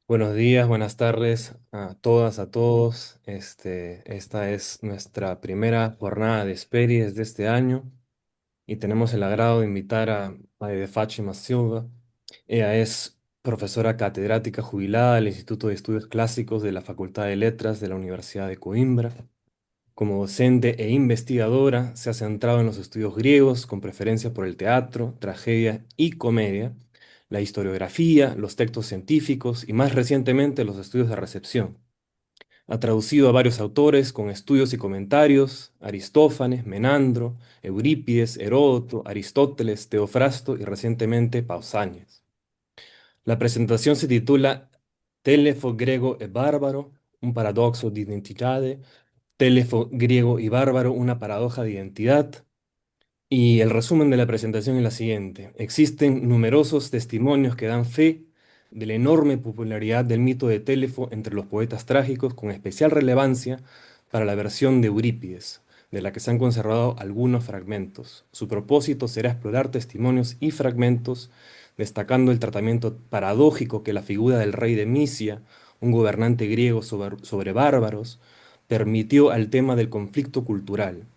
Buenos días, buenas tardes a todas, a todos. Esta es nuestra primera jornada de Esperides de este año y tenemos el agrado de invitar a María de Fátima Silva. Ella es profesora catedrática jubilada del Instituto de Estudios Clásicos de la Facultad de Letras de la Universidad de Coimbra. Como docente e investigadora, se ha centrado en los estudios griegos, con preferencia por el teatro, tragedia y comedia, la historiografía, los textos científicos y más recientemente los estudios de recepción. Ha traducido a varios autores con estudios y comentarios: Aristófanes, Menandro, Eurípides, Heródoto, Aristóteles, Teofrasto y recientemente Pausanias. La presentación se titula Telefo grego e bárbaro, un paradoxo de identidade, Telefo griego y bárbaro, una paradoja de identidad. Y el resumen de la presentación es la siguiente. Existen numerosos testimonios que dan fe de la enorme popularidad del mito de Telefo entre los poetas trágicos, con especial relevancia para la versión de Eurípides, de la que se han conservado algunos fragmentos. Su propósito será explorar testimonios y fragmentos, destacando el tratamiento paradójico que la figura del rey de Misia, un gobernante griego sobre bárbaros, permitió al tema del conflicto cultural.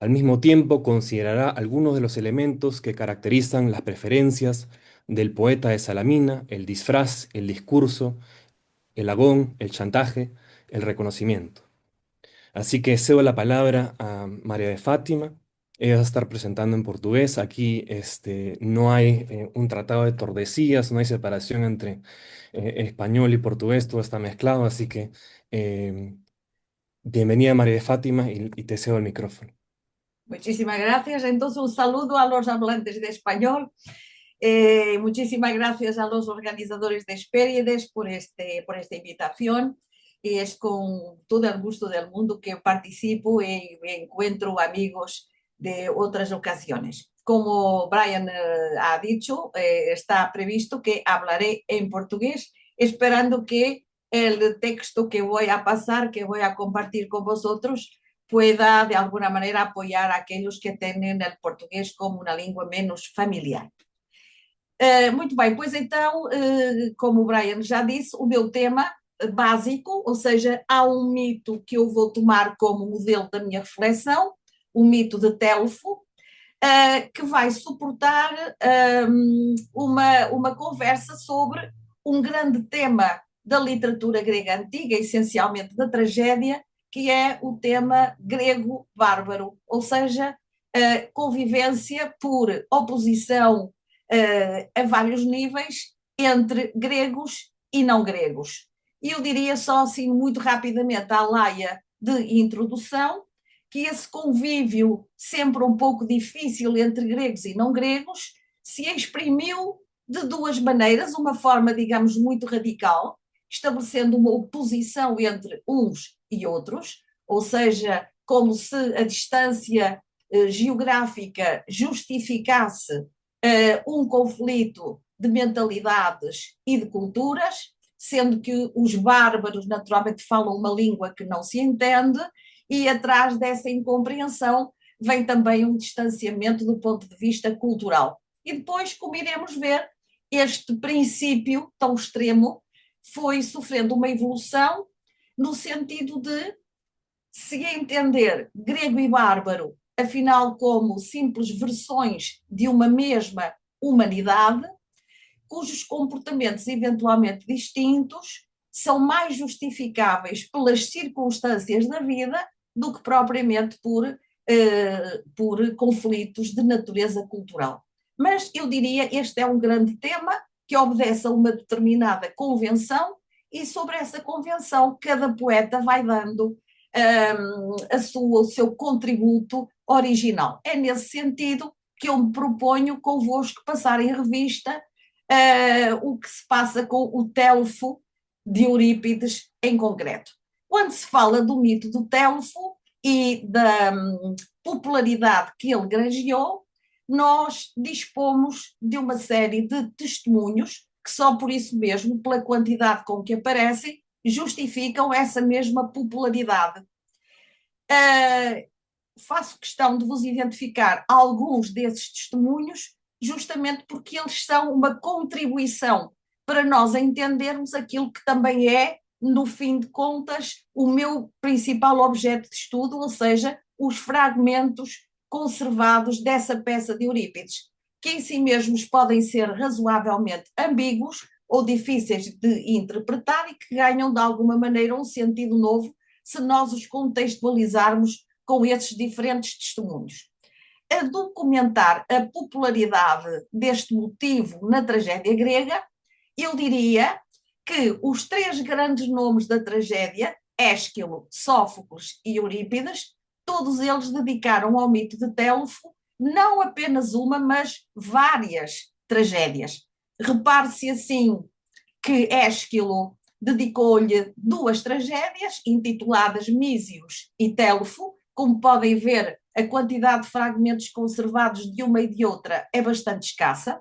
Al mismo tiempo, considerará algunos de los elementos que caracterizan las preferencias del poeta de Salamina: el disfraz, el discurso, el agón, el chantaje, el reconocimiento. Así que cedo la palabra a María de Fátima. Ella va a estar presentando en portugués. Aquí no hay un tratado de Tordesillas, no hay separación entre español y portugués, todo está mezclado. Así que eh, bienvenida, María de Fátima, y te cedo el micrófono. Muchísimas gracias. Entonces, un saludo a los hablantes de español. Muchísimas gracias a los organizadores de Espérides por esta invitación. Y es con todo el gusto del mundo que participo y encuentro amigos de otras ocasiones. Como Brian ha dicho, está previsto que hablaré en portugués, esperando que el texto que voy a pasar, que voy a compartir con vosotros, pueda de alguna manera apoyar a aqueles que têm el português como uma língua menos familiar. Muito bem, pois então, como o Brian já disse, o meu tema básico, ou seja, há um mito que eu vou tomar como modelo da minha reflexão, o mito de Telfo, que vai suportar uma conversa sobre um grande tema da literatura grega antiga, essencialmente da tragédia, que é o tema grego bárbaro, ou seja, a convivência por oposição a vários níveis entre gregos e não gregos. E eu diria só assim, muito rapidamente, à laia de introdução, que esse convívio, sempre um pouco difícil entre gregos e não gregos, se exprimiu de duas maneiras, uma forma, digamos, muito radical, estabelecendo uma oposição entre uns e outros, ou seja, como se a distância geográfica justificasse um conflito de mentalidades e de culturas, sendo que os bárbaros naturalmente falam uma língua que não se entende, e atrás dessa incompreensão vem também um distanciamento do ponto de vista cultural. E depois, como iremos ver, este princípio tão extremo foi sofrendo uma evolução no sentido de se entender grego e bárbaro, afinal, como simples versões de uma mesma humanidade, cujos comportamentos eventualmente distintos são mais justificáveis pelas circunstâncias da vida do que propriamente por conflitos de natureza cultural. Mas eu diria este é um grande tema que obedece a uma determinada convenção, e sobre essa convenção cada poeta vai dando o seu contributo original. É nesse sentido que eu me proponho convosco passar em revista o que se passa com o Telfo de Eurípides em concreto. Quando se fala do mito do Telfo e da popularidade que ele granjeou, nós dispomos de uma série de testemunhos que só por isso mesmo, pela quantidade com que aparecem, justificam essa mesma popularidade. Faço questão de vos identificar alguns desses testemunhos, justamente porque eles são uma contribuição para nós entendermos aquilo que também é, no fim de contas, o meu principal objeto de estudo, ou seja, os fragmentos conservados dessa peça de Eurípides, que em si mesmos podem ser razoavelmente ambíguos ou difíceis de interpretar e que ganham de alguma maneira um sentido novo se nós os contextualizarmos com esses diferentes testemunhos. A documentar a popularidade deste motivo na tragédia grega, eu diria que os três grandes nomes da tragédia, Ésquilo, Sófocles e Eurípides, todos eles dedicaram ao mito de Télufo não apenas uma, mas várias tragédias. Repare-se assim que Ésquilo dedicou-lhe duas tragédias, intituladas Mísios e Télufo. Como podem ver, a quantidade de fragmentos conservados de uma e de outra é bastante escassa.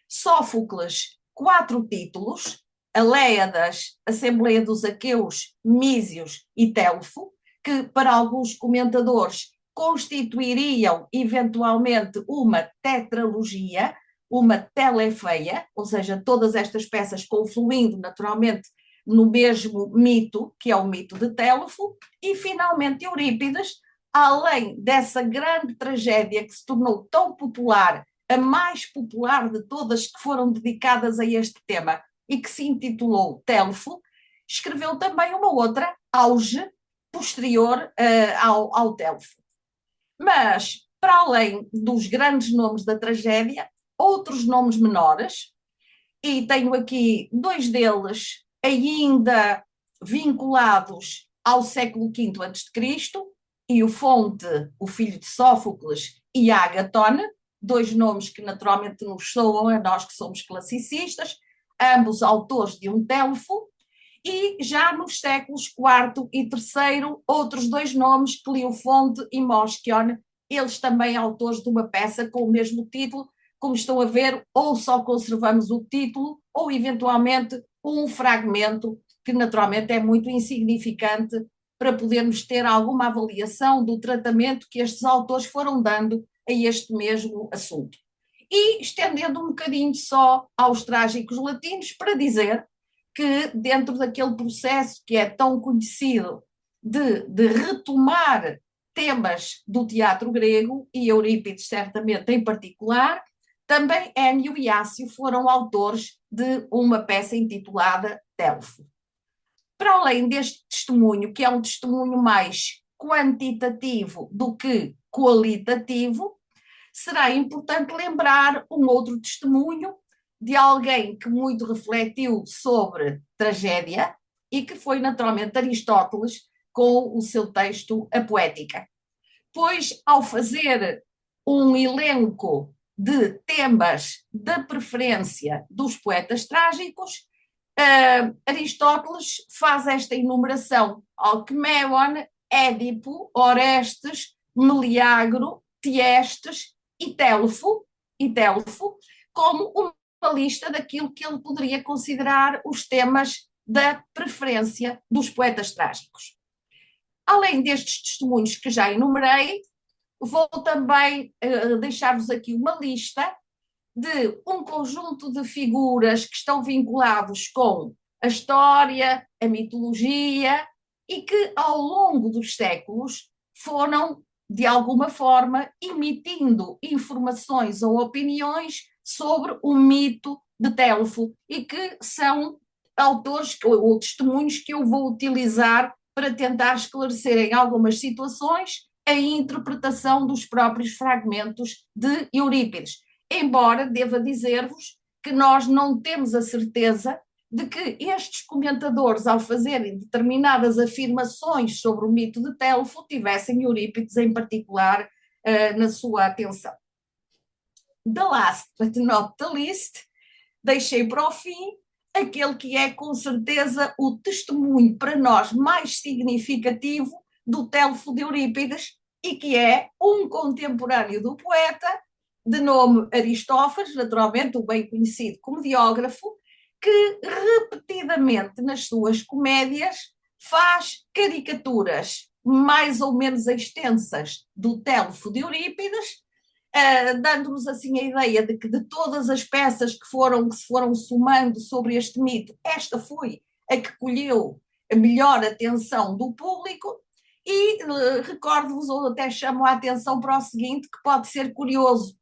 Sófocles, 4 títulos, Aléadas, Assembleia dos Aqueus, Mísios e Télufo, que para alguns comentadores constituiriam eventualmente uma tetralogia, uma telefeia, ou seja, todas estas peças confluindo naturalmente no mesmo mito, que é o mito de Télufo, e finalmente Eurípides, além dessa grande tragédia que se tornou tão popular, a mais popular de todas que foram dedicadas a este tema e que se intitulou Télufo, escreveu também uma outra, Auge, posterior ao Télufo. Mas, para além dos grandes nomes da tragédia, outros nomes menores, e tenho aqui dois deles ainda vinculados ao século V a.C., e o Fonte, o filho de Sófocles, e Agatone, dois nomes que naturalmente nos soam a nós que somos classicistas, ambos autores de um Télufo, e já nos séculos IV e III, outros dois nomes, Cliofonte e Moschione, eles também autores de uma peça com o mesmo título. Como estão a ver, ou só conservamos o título, ou eventualmente um fragmento que naturalmente é muito insignificante para podermos ter alguma avaliação do tratamento que estes autores foram dando a este mesmo assunto. E estendendo um bocadinho só aos trágicos latinos, para dizer que dentro daquele processo que é tão conhecido de retomar temas do teatro grego, e Eurípides certamente em particular, também Énio e Ácio foram autores de uma peça intitulada Télufo. Para além deste testemunho, que é um testemunho mais quantitativo do que qualitativo, será importante lembrar um outro testemunho de alguém que muito refletiu sobre tragédia e que foi naturalmente Aristóteles com o seu texto A Poética. Pois, ao fazer um elenco de temas da preferência dos poetas trágicos, Aristóteles faz esta enumeração: Alcméon, Édipo, Orestes, Meleagro, Tiestes e Télufo, como uma lista daquilo que ele poderia considerar os temas da preferência dos poetas trágicos. Além destes testemunhos que já enumerei, vou também deixar-vos aqui uma lista de um conjunto de figuras que estão vinculados com a história, a mitologia e que ao longo dos séculos foram, de alguma forma, emitindo informações ou opiniões sobre o mito de Télufo e que são autores ou testemunhos que eu vou utilizar para tentar esclarecer em algumas situações a interpretação dos próprios fragmentos de Eurípides. Embora deva dizer-vos que nós não temos a certeza de que estes comentadores, ao fazerem determinadas afirmações sobre o mito de Télufo, tivessem Eurípides em particular na sua atenção. The last but not the least, deixei para o fim aquele que é com certeza o testemunho para nós mais significativo do Télufo de Eurípides e que é um contemporâneo do poeta, de nome Aristófanes, naturalmente o bem conhecido comediógrafo, que repetidamente nas suas comédias faz caricaturas mais ou menos extensas do Télufo de Eurípides dando-nos assim a ideia de que de todas as peças que se foram somando sobre este mito, esta foi a que colheu a melhor atenção do público. E recordo-vos, ou até chamo a atenção para o seguinte, que pode ser curioso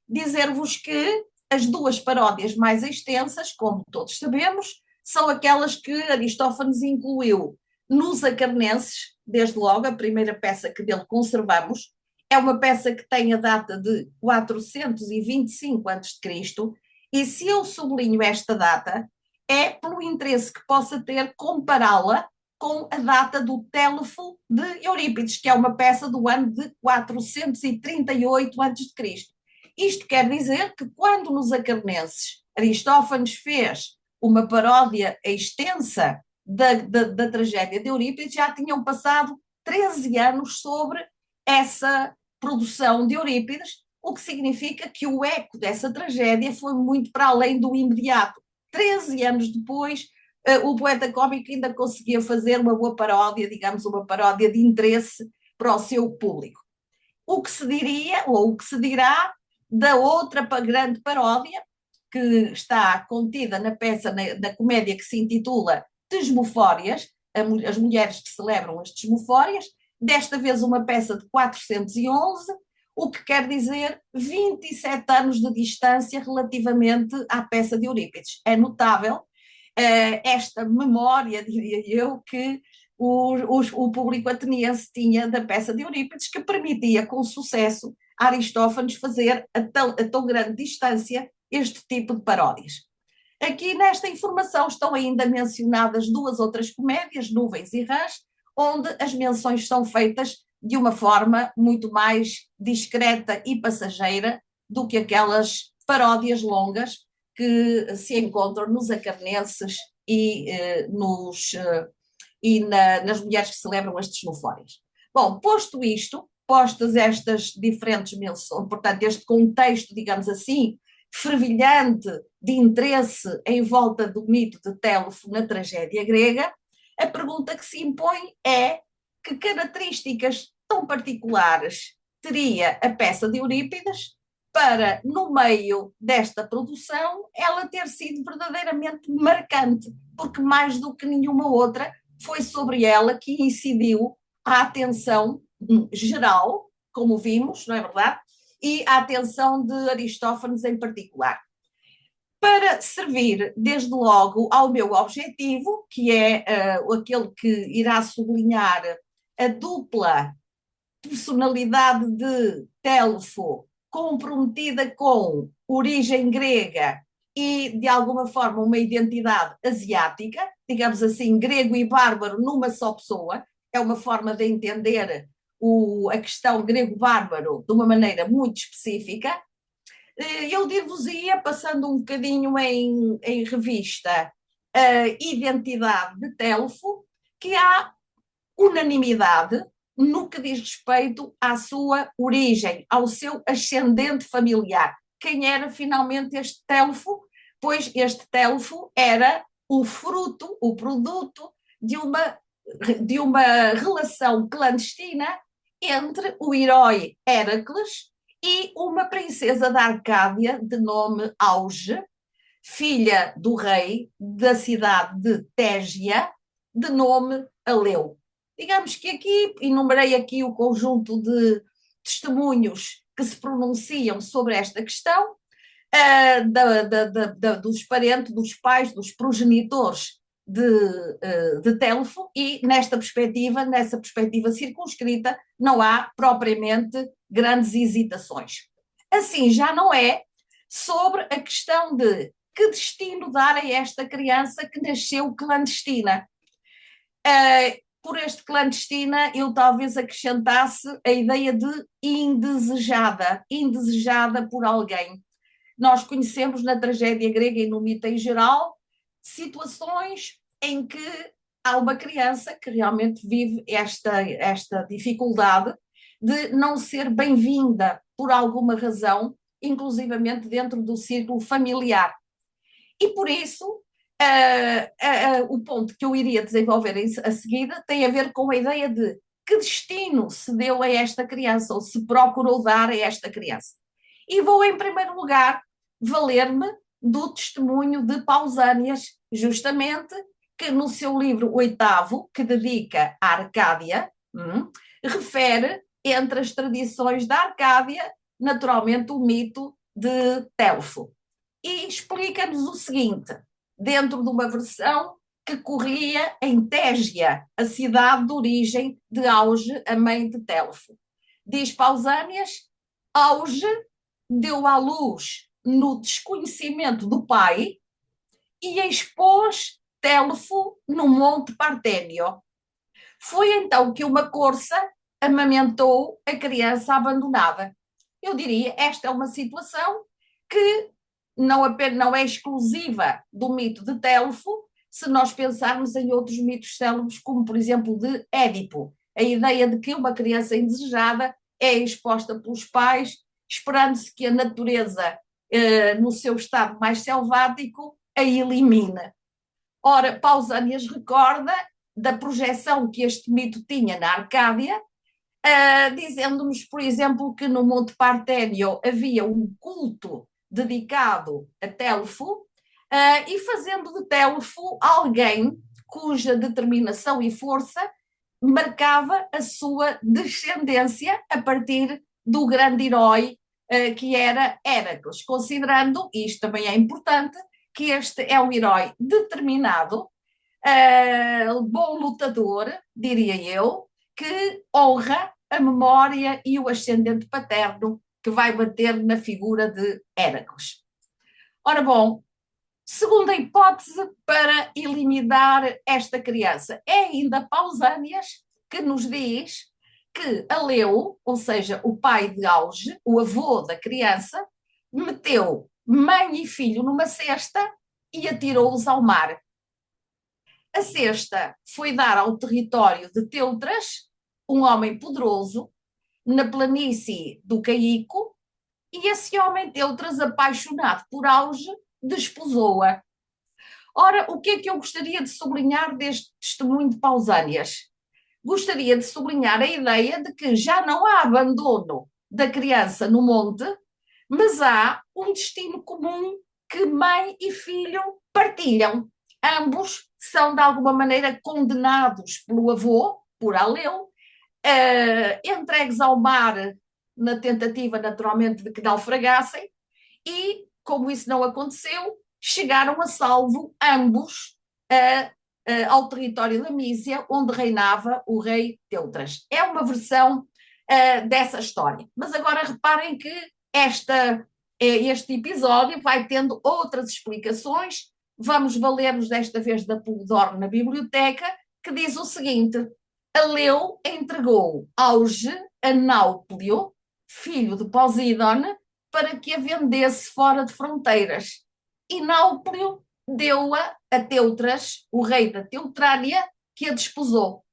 dizer-vos que as duas paródias mais extensas, como todos sabemos, são aquelas que Aristófanes incluiu nos Acarnenses, desde logo, a primeira peça que dele conservamos, é uma peça que tem a data de 425 a.C., e se eu sublinho esta data, é pelo interesse que possa ter compará-la com a data do Téléfo de Eurípides, que é uma peça do ano de 438 a.C. Isto quer dizer que quando nos Acarnenses Aristófanes fez uma paródia extensa da tragédia de Eurípides, já tinham passado 13 anos sobre essa produção de Eurípides, o que significa que o eco dessa tragédia foi muito para além do imediato. 13 anos depois, o poeta cómico ainda conseguia fazer uma boa paródia, digamos, uma paródia de interesse para o seu público. O que se diria, ou o que se dirá, da outra grande paródia, que está contida na peça, na comédia que se intitula Tesmofórias, as mulheres que celebram as Tesmofórias, desta vez uma peça de 411, o que quer dizer 27 anos de distância relativamente à peça de Eurípides. É notável esta memória, diria eu, que o público ateniense tinha da peça de Eurípides, que permitia com sucesso a Aristófanes fazer a tão grande distância este tipo de paródias. Aqui nesta informação estão ainda mencionadas duas outras comédias, Nuvens e Rãs, onde as menções são feitas de uma forma muito mais discreta e passageira do que aquelas paródias longas que se encontram nos Acarnenses nas mulheres que celebram as Tesmofórias. Bom, posto isto, postas estas diferentes menções, portanto, este contexto, digamos assim, fervilhante de interesse em volta do mito de Téléfo na tragédia grega, a pergunta que se impõe é que características tão particulares teria a peça de Eurípides para, no meio desta produção, ela ter sido verdadeiramente marcante, porque mais do que nenhuma outra foi sobre ela que incidiu a atenção geral, como vimos, não é verdade? E a atenção de Aristófanes em particular. Para servir, desde logo, ao meu objetivo, que é aquele que irá sublinhar a dupla personalidade de Téléfo comprometida com origem grega e, de alguma forma, uma identidade asiática, digamos assim, grego e bárbaro numa só pessoa, é uma forma de entender a questão grego-bárbaro de uma maneira muito específica. Eu dir-vos-ia, passando um bocadinho em revista, a identidade de Téléfo, que há unanimidade no que diz respeito à sua origem, ao seu ascendente familiar. Quem era finalmente este Téléfo? Pois este Téléfo era o fruto, o produto de uma relação clandestina entre o herói Héracles e uma princesa da Arcádia de nome Auge, filha do rei da cidade de Tégia, de nome Aleu. Digamos que aqui, enumerei aqui o conjunto de testemunhos que se pronunciam sobre esta questão, dos parentes, dos pais, dos progenitores de Téléfo, e nessa perspectiva circunscrita, não há propriamente grandes hesitações. Assim, já não é sobre a questão de que destino dar a esta criança que nasceu clandestina. Por este clandestina, eu talvez acrescentasse a ideia de indesejada por alguém. Nós conhecemos na tragédia grega e no mito em geral situações em que há uma criança que realmente vive esta dificuldade de não ser bem-vinda por alguma razão, inclusivamente dentro do círculo familiar. E por isso, o ponto que eu iria desenvolver a seguir tem a ver com a ideia de que destino se deu a esta criança, ou se procurou dar a esta criança. E vou, em primeiro lugar, valer-me do testemunho de Pausânias, justamente, que no seu livro oitavo, que dedica à Arcádia, refere, entre as tradições da Arcádia, naturalmente o mito de Telfo. E explica-nos o seguinte, dentro de uma versão que corria em Tégia, a cidade de origem de Auge, a mãe de Telfo. Diz Pausânias, Auge deu à luz no desconhecimento do pai e expôs Telfo no Monte Parténio. Foi então que uma corça amamentou a criança abandonada. Eu diria, esta é uma situação que não é exclusiva do mito de Telfo, se nós pensarmos em outros mitos célebres, como por exemplo de Édipo, a ideia de que uma criança indesejada é exposta pelos pais, esperando-se que a natureza, no seu estado mais selvático, a elimine. Ora, Pausanias recorda da projeção que este mito tinha na Arcádia, dizendo-nos, por exemplo, que no Monte Parténio havia um culto dedicado a Telfo, e fazendo de Telfo alguém cuja determinação e força marcava a sua descendência a partir do grande herói que era Héracles, considerando, e isto também é importante, que este é um herói determinado, bom lutador, diria eu, que honra a memória e o ascendente paterno que vai bater na figura de Héracles. Ora bom, segunda hipótese para eliminar esta criança é ainda Pausânias, que nos diz que Aleu, ou seja, o pai de Auge, o avô da criança, meteu mãe e filho numa cesta e atirou-os ao mar. A cesta foi dar ao território de Teutras, um homem poderoso, na planície do Caico, e esse homem Teutras, apaixonado por Auge, desposou-a. Ora, o que é que eu gostaria de sublinhar deste testemunho de Pausânias? Gostaria de sublinhar a ideia de que já não há abandono da criança no monte, mas há um destino comum que mãe e filho partilham. Ambos são, de alguma maneira, condenados pelo avô, por Aleu, entregues ao mar na tentativa, naturalmente, de que naufragassem, e, como isso não aconteceu, chegaram a salvo ambos ao território da Mísia, onde reinava o rei Teutras. É uma versão dessa história. Mas agora reparem que este episódio vai tendo outras explicações. Vamos valer-nos desta vez da Polidoro na biblioteca, que diz o seguinte: Aleu entregou Auge a Náuplio, filho de Poseidon, para que a vendesse fora de fronteiras. E Náuplio deu-a a Teutras, o rei da Teutrânia, que a desposou.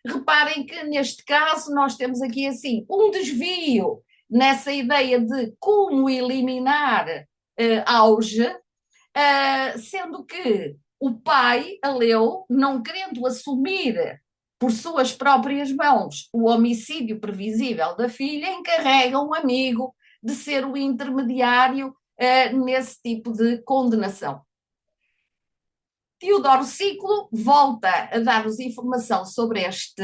Reparem que neste caso nós temos aqui assim um desvio nessa ideia de como eliminar Auge, sendo que o pai, Aleu, não querendo assumir por suas próprias mãos o homicídio previsível da filha, encarrega um amigo de ser o intermediário nesse tipo de condenação. Teodoro Ciclo volta a dar-nos informação sobre este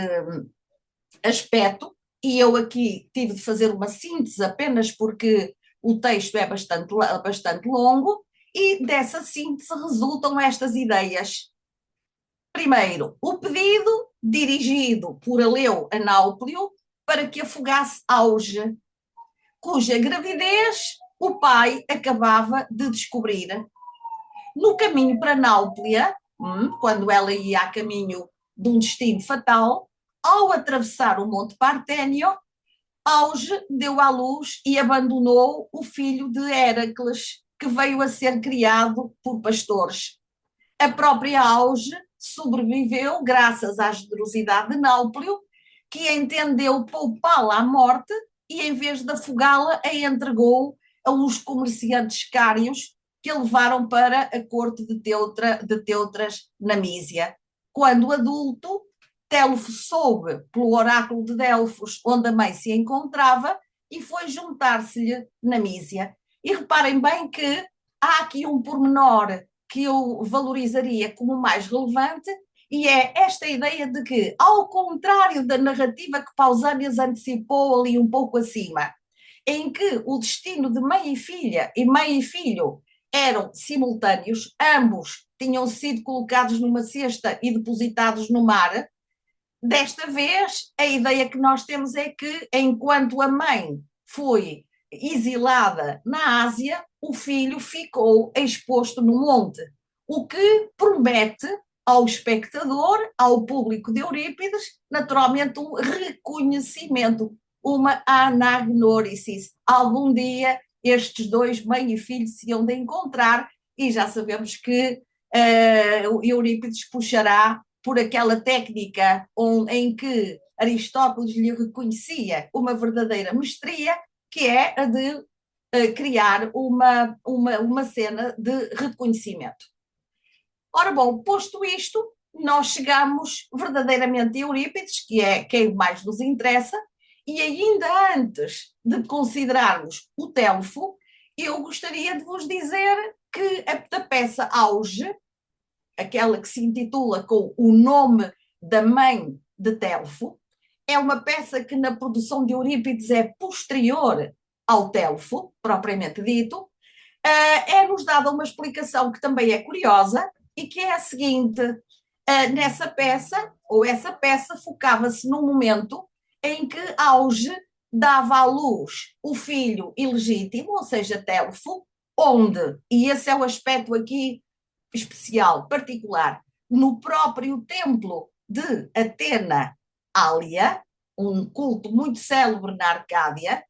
aspecto, e eu aqui tive de fazer uma síntese apenas porque o texto é bastante longo, e dessa síntese resultam estas ideias. Primeiro, o pedido dirigido por Aleu a Náuplio para que afogasse Auge, cuja gravidez o pai acabava de descobrir. No caminho para Náuplia, quando ela ia a caminho de um destino fatal, ao atravessar o Monte Parténio, Auge deu à luz e abandonou o filho de Héracles, que veio a ser criado por pastores. A própria Auge sobreviveu graças à generosidade de Náuplio, que entendeu poupá-la à morte e, em vez de afogá-la, a entregou a uns comerciantes cários que a levaram para a corte de Teutras na Mísia. Quando adulto, Telfo soube, pelo oráculo de Delfos, onde a mãe se encontrava, e foi juntar-se-lhe na Mísia. E reparem bem que há aqui um pormenor que eu valorizaria como mais relevante, e é esta ideia de que, ao contrário da narrativa que Pausanias antecipou ali um pouco acima, em que o destino de mãe e filha e mãe e filho eram simultâneos, ambos tinham sido colocados numa cesta e depositados no mar. Desta vez, a ideia que nós temos é que, enquanto a mãe foi exilada na Ásia, o filho ficou exposto no monte, o que promete ao espectador, ao público de Eurípides, naturalmente um reconhecimento, uma anagnórisis. Algum dia estes dois, mãe e filho, se iam de encontrar, e já sabemos que Eurípides puxará por aquela técnica em que Aristóteles lhe reconhecia uma verdadeira mestria, que é a de criar uma cena de reconhecimento. Ora bom, posto isto, nós chegamos verdadeiramente a Eurípides, que é quem mais nos interessa, e ainda antes de considerarmos o Telfo, eu gostaria de vos dizer que a peça Auge, aquela que se intitula com o nome da mãe de Telfo, é uma peça que na produção de Eurípides é posterior ao Telfo, propriamente dito. É-nos dada uma explicação que também é curiosa e que é a seguinte: nessa peça, ou essa peça focava-se num momento em que Auge dava à luz o filho ilegítimo, ou seja, Telfo, onde, e esse é o aspecto aqui especial, particular, no próprio templo de Atena Ália, um culto muito célebre na Arcádia,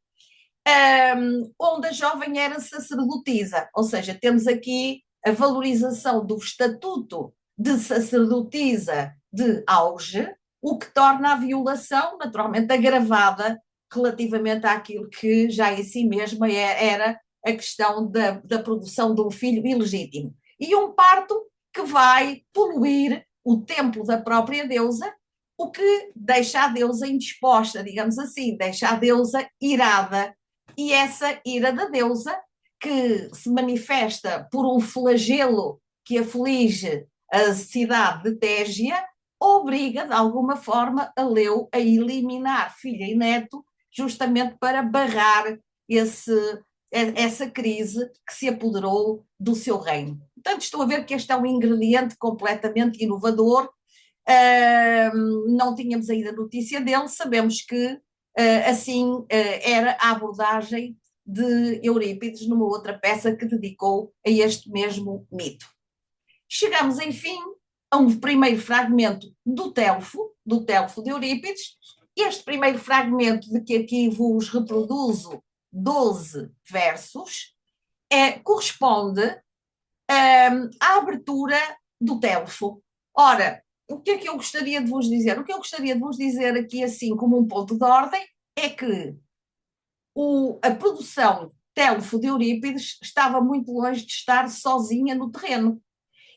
onde a jovem era sacerdotisa, ou seja, temos aqui a valorização do estatuto de sacerdotisa de Auge, o que torna a violação naturalmente agravada relativamente àquilo que já em si mesma era a questão da produção de um filho ilegítimo. E um parto que vai poluir o templo da própria deusa, o que deixa a deusa indisposta, digamos assim, deixa a deusa irada. E essa ira da deusa, que se manifesta por um flagelo que aflige a cidade de Tégia, obriga, de alguma forma, a Leu a eliminar filha e neto, justamente para barrar essa crise que se apoderou do seu reino. Portanto, estou a ver que este é um ingrediente completamente inovador. Não tínhamos ainda notícia dele, sabemos que assim era a abordagem de Eurípides numa outra peça que dedicou a este mesmo mito. Chegamos, enfim, a um primeiro fragmento do Telfo de Eurípides. Este primeiro fragmento, de que aqui vos reproduzo 12 versos, corresponde à abertura do Telfo. Ora, o que é que eu gostaria de vos dizer? O que eu gostaria de vos dizer aqui, assim, como um ponto de ordem, é que a produção Telfo de Eurípides estava muito longe de estar sozinha no terreno.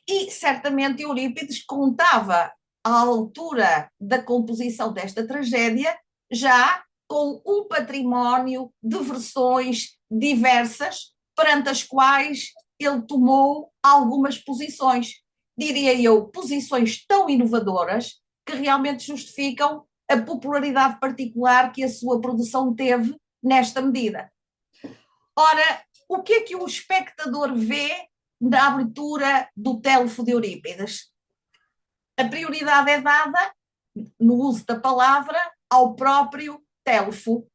E certamente Eurípides contava, à altura da composição desta tragédia, já com um património de versões diversas, perante as quais ele tomou algumas posições. Diria eu, posições tão inovadoras que realmente justificam a popularidade particular que a sua produção teve nesta medida. Ora, o que é que o espectador vê na abertura do Telfo de Eurípides? A prioridade é dada, no uso da palavra, ao próprio Telfo.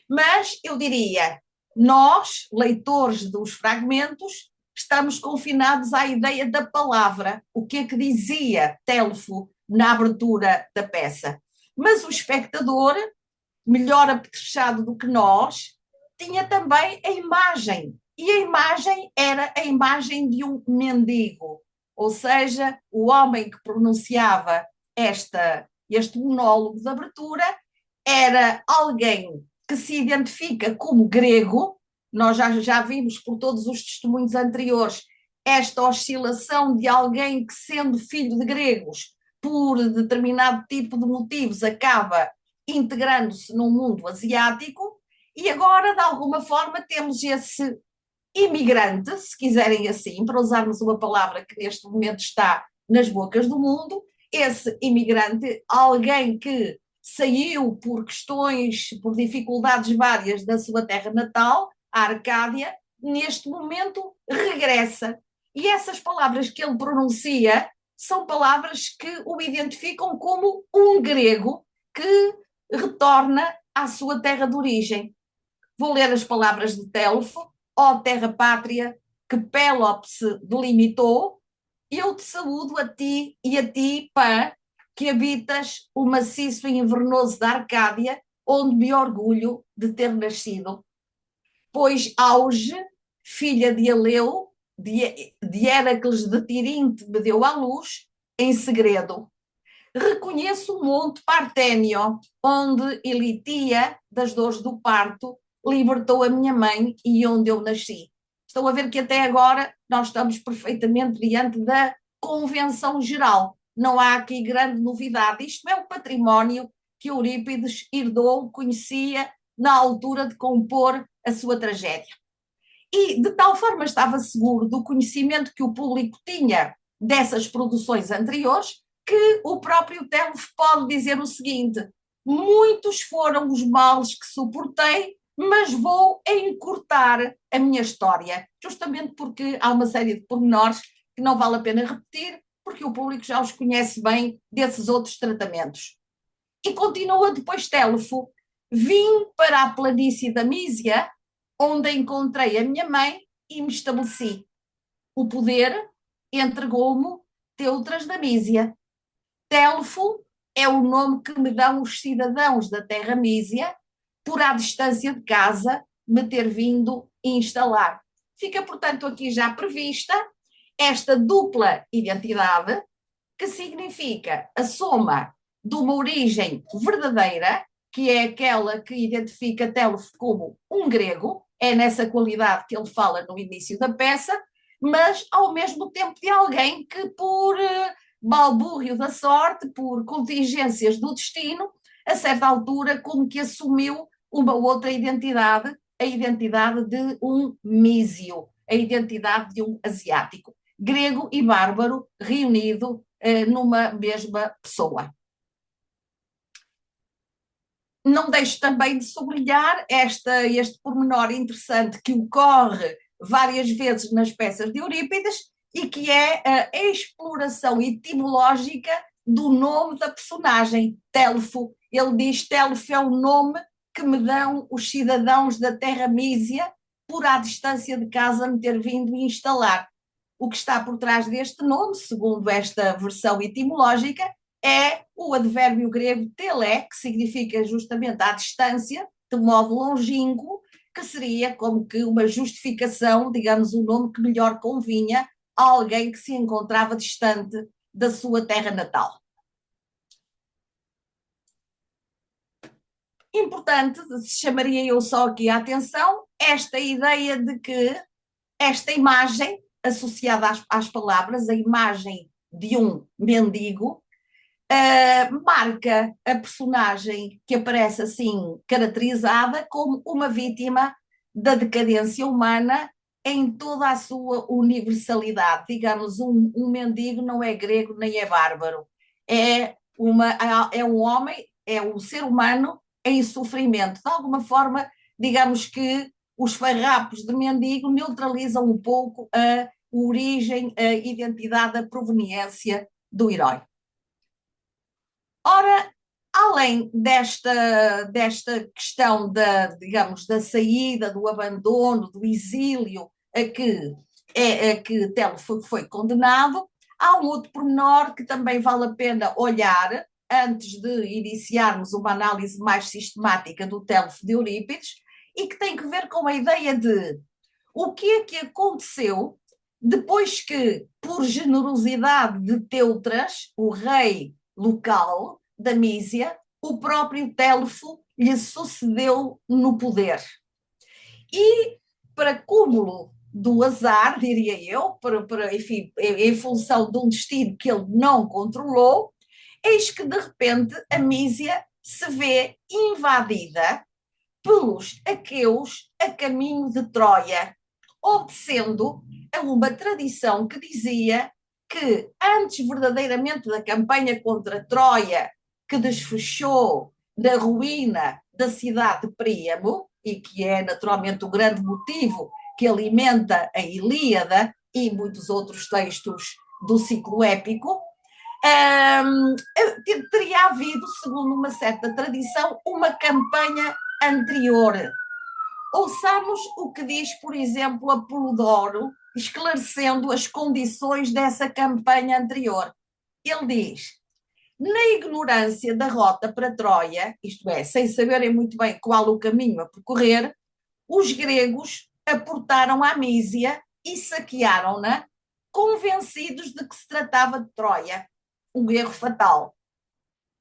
Mas eu diria, nós, leitores dos fragmentos, estamos confinados à ideia da palavra, o que é que dizia Telfo na abertura da peça. Mas o espectador, melhor apetrechado do que nós, tinha também a imagem. E a imagem era a imagem de um mendigo, ou seja, o homem que pronunciava este monólogo de abertura era alguém que se identifica como grego. Nós já vimos por todos os testemunhos anteriores esta oscilação de alguém que, sendo filho de gregos, por determinado tipo de motivos, acaba integrando-se num mundo asiático, E agora, de alguma forma, temos esse imigrante, se quiserem assim, para usarmos uma palavra que neste momento está nas bocas do mundo, esse imigrante, alguém que saiu por questões, por dificuldades várias da sua terra natal, a Arcádia, neste momento regressa. E essas palavras que ele pronuncia são palavras que o identificam como um grego que retorna à sua terra de origem. Vou ler as palavras de Telfo: ó terra pátria que Pélope delimitou, eu te saúdo a ti e a ti, Pã, que habitas o maciço e invernoso da Arcádia, onde me orgulho de ter nascido. Pois Auge, filha de Aleu, de Héracles de Tirinte, me deu à luz em segredo. Reconheço o monte Parténio, onde Elitia, das dores do parto, libertou a minha mãe e onde eu nasci. Estão a ver que até agora nós estamos perfeitamente diante da convenção geral. Não há aqui grande novidade. Isto é o património que Eurípides herdou, conhecia na altura de compor a sua tragédia. E de tal forma estava seguro do conhecimento que o público tinha dessas produções anteriores, que o próprio Telfo pode dizer o seguinte: muitos foram os males que suportei, mas vou encurtar a minha história, justamente porque há uma série de pormenores que não vale a pena repetir, porque o público já os conhece bem desses outros tratamentos. E continua depois Telfo: vim para a planície da Mísia, onde encontrei a minha mãe e me estabeleci. O poder entregou-me Teutras da Mísia. Telfo é o nome que me dão os cidadãos da terra mísia por à distância de casa me ter vindo instalar. Fica, portanto, aqui já prevista esta dupla identidade, que significa a soma de uma origem verdadeira, que é aquela que identifica Telfo como um grego, é nessa qualidade que ele fala no início da peça, mas ao mesmo tempo de alguém que, por balbúrdio da sorte, por contingências do destino, a certa altura, como que assumiu uma outra identidade, a identidade de um mísio, a identidade de um asiático, grego e bárbaro reunido numa mesma pessoa. Não deixo também de sublinhar este pormenor interessante que ocorre várias vezes nas peças de Eurípides e que é a exploração etimológica do nome da personagem, Telfo. Ele diz: Telfo é o nome que me dão os cidadãos da terra mísia por à distância de casa me ter vindo instalar. O que está por trás deste nome, segundo esta versão etimológica, é o advérbio grego tele, que significa justamente à distância, de modo longínquo, que seria como que uma justificação, digamos, o nome que melhor convinha a alguém que se encontrava distante da sua terra natal. Importante, chamaria eu só aqui a atenção, esta ideia de que esta imagem associada às palavras, a imagem de um mendigo, marca a personagem que aparece assim caracterizada como uma vítima da decadência humana em toda a sua universalidade. Digamos, um mendigo não é grego nem é bárbaro, é um homem, é um ser humano em sofrimento. De alguma forma, digamos que os farrapos de mendigo neutralizam um pouco a origem, a identidade, a proveniência do herói. Ora, além desta questão digamos, da saída, do abandono, do exílio a que Telfo foi condenado, há um outro pormenor que também vale a pena olhar antes de iniciarmos uma análise mais sistemática do Telfo de Eurípides, e que tem que ver com a ideia de o que é que aconteceu depois que, por generosidade de Teutras, o rei local da Mísia, o próprio Telfo lhe sucedeu no poder. E, para cúmulo do azar, diria eu, enfim, em função de um destino que ele não controlou, eis que, de repente, a Mísia se vê invadida pelos aqueus a caminho de Troia, obedecendo a uma tradição que dizia que antes verdadeiramente da campanha contra Troia, que desfechou na ruína da cidade de Príamo, e que é naturalmente o grande motivo que alimenta a Ilíada e muitos outros textos do ciclo épico, teria havido, segundo uma certa tradição, uma campanha anterior. Ouçamos o que diz, por exemplo, Apolodoro, esclarecendo as condições dessa campanha anterior. Ele diz: na ignorância da rota para Troia, isto é, sem saberem muito bem qual o caminho a percorrer, os gregos aportaram a Mísia e saquearam-na, convencidos de que se tratava de Troia. Um erro fatal.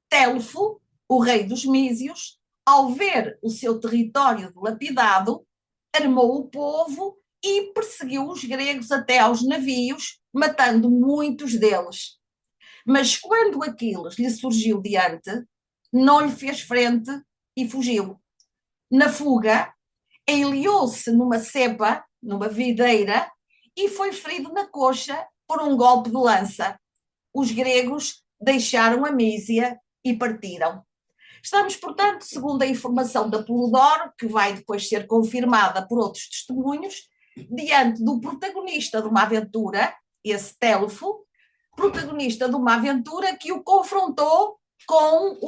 Telfo, o rei dos Mísios, ao ver o seu território dilapidado, armou o povo e perseguiu os gregos até aos navios, matando muitos deles. Mas quando Aquiles lhe surgiu diante, não lhe fez frente e fugiu. Na fuga, enliou-se numa cepa, numa videira, e foi ferido na coxa por um golpe de lança. Os gregos deixaram a Mísia e partiram. Estamos, portanto, segundo a informação da Polodoro, que vai depois ser confirmada por outros testemunhos, diante do protagonista de uma aventura, esse Telfo, protagonista de uma aventura que o confrontou com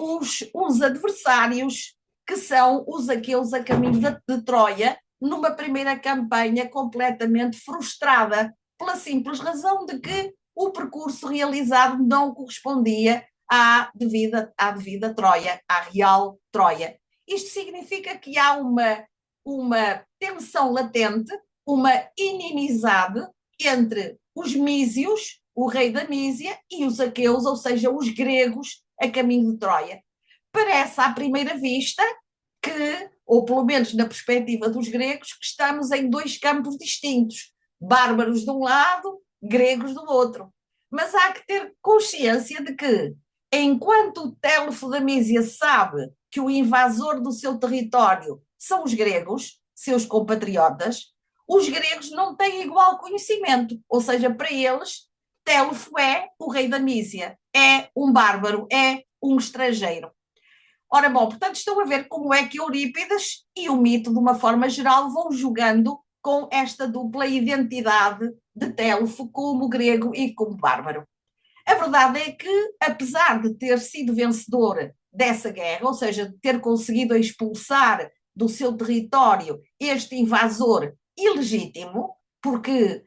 uns adversários que são os aqueles a caminho de Troia, numa primeira campanha completamente frustrada, pela simples razão de que o percurso realizado não correspondia à devida Troia, à real Troia. Isto significa que há uma tensão latente, uma inimizade entre os mísios, o rei da Mísia, e os aqueus, ou seja, os gregos, a caminho de Troia. Parece à primeira vista que, ou pelo menos na perspectiva dos gregos, que estamos em dois campos distintos, bárbaros de um lado, gregos do outro. Mas há que ter consciência de que, enquanto o Telfo da Mísia sabe que o invasor do seu território são os gregos, seus compatriotas, os gregos não têm igual conhecimento, ou seja, para eles, Telfo é o rei da Mísia, é um bárbaro, é um estrangeiro. Ora bom, portanto estão a ver como é que Eurípides e o mito, de uma forma geral, vão jogando com esta dupla identidade de Telfo como grego e como bárbaro. A verdade é que, apesar de ter sido vencedor dessa guerra, ou seja, de ter conseguido expulsar do seu território este invasor ilegítimo, porque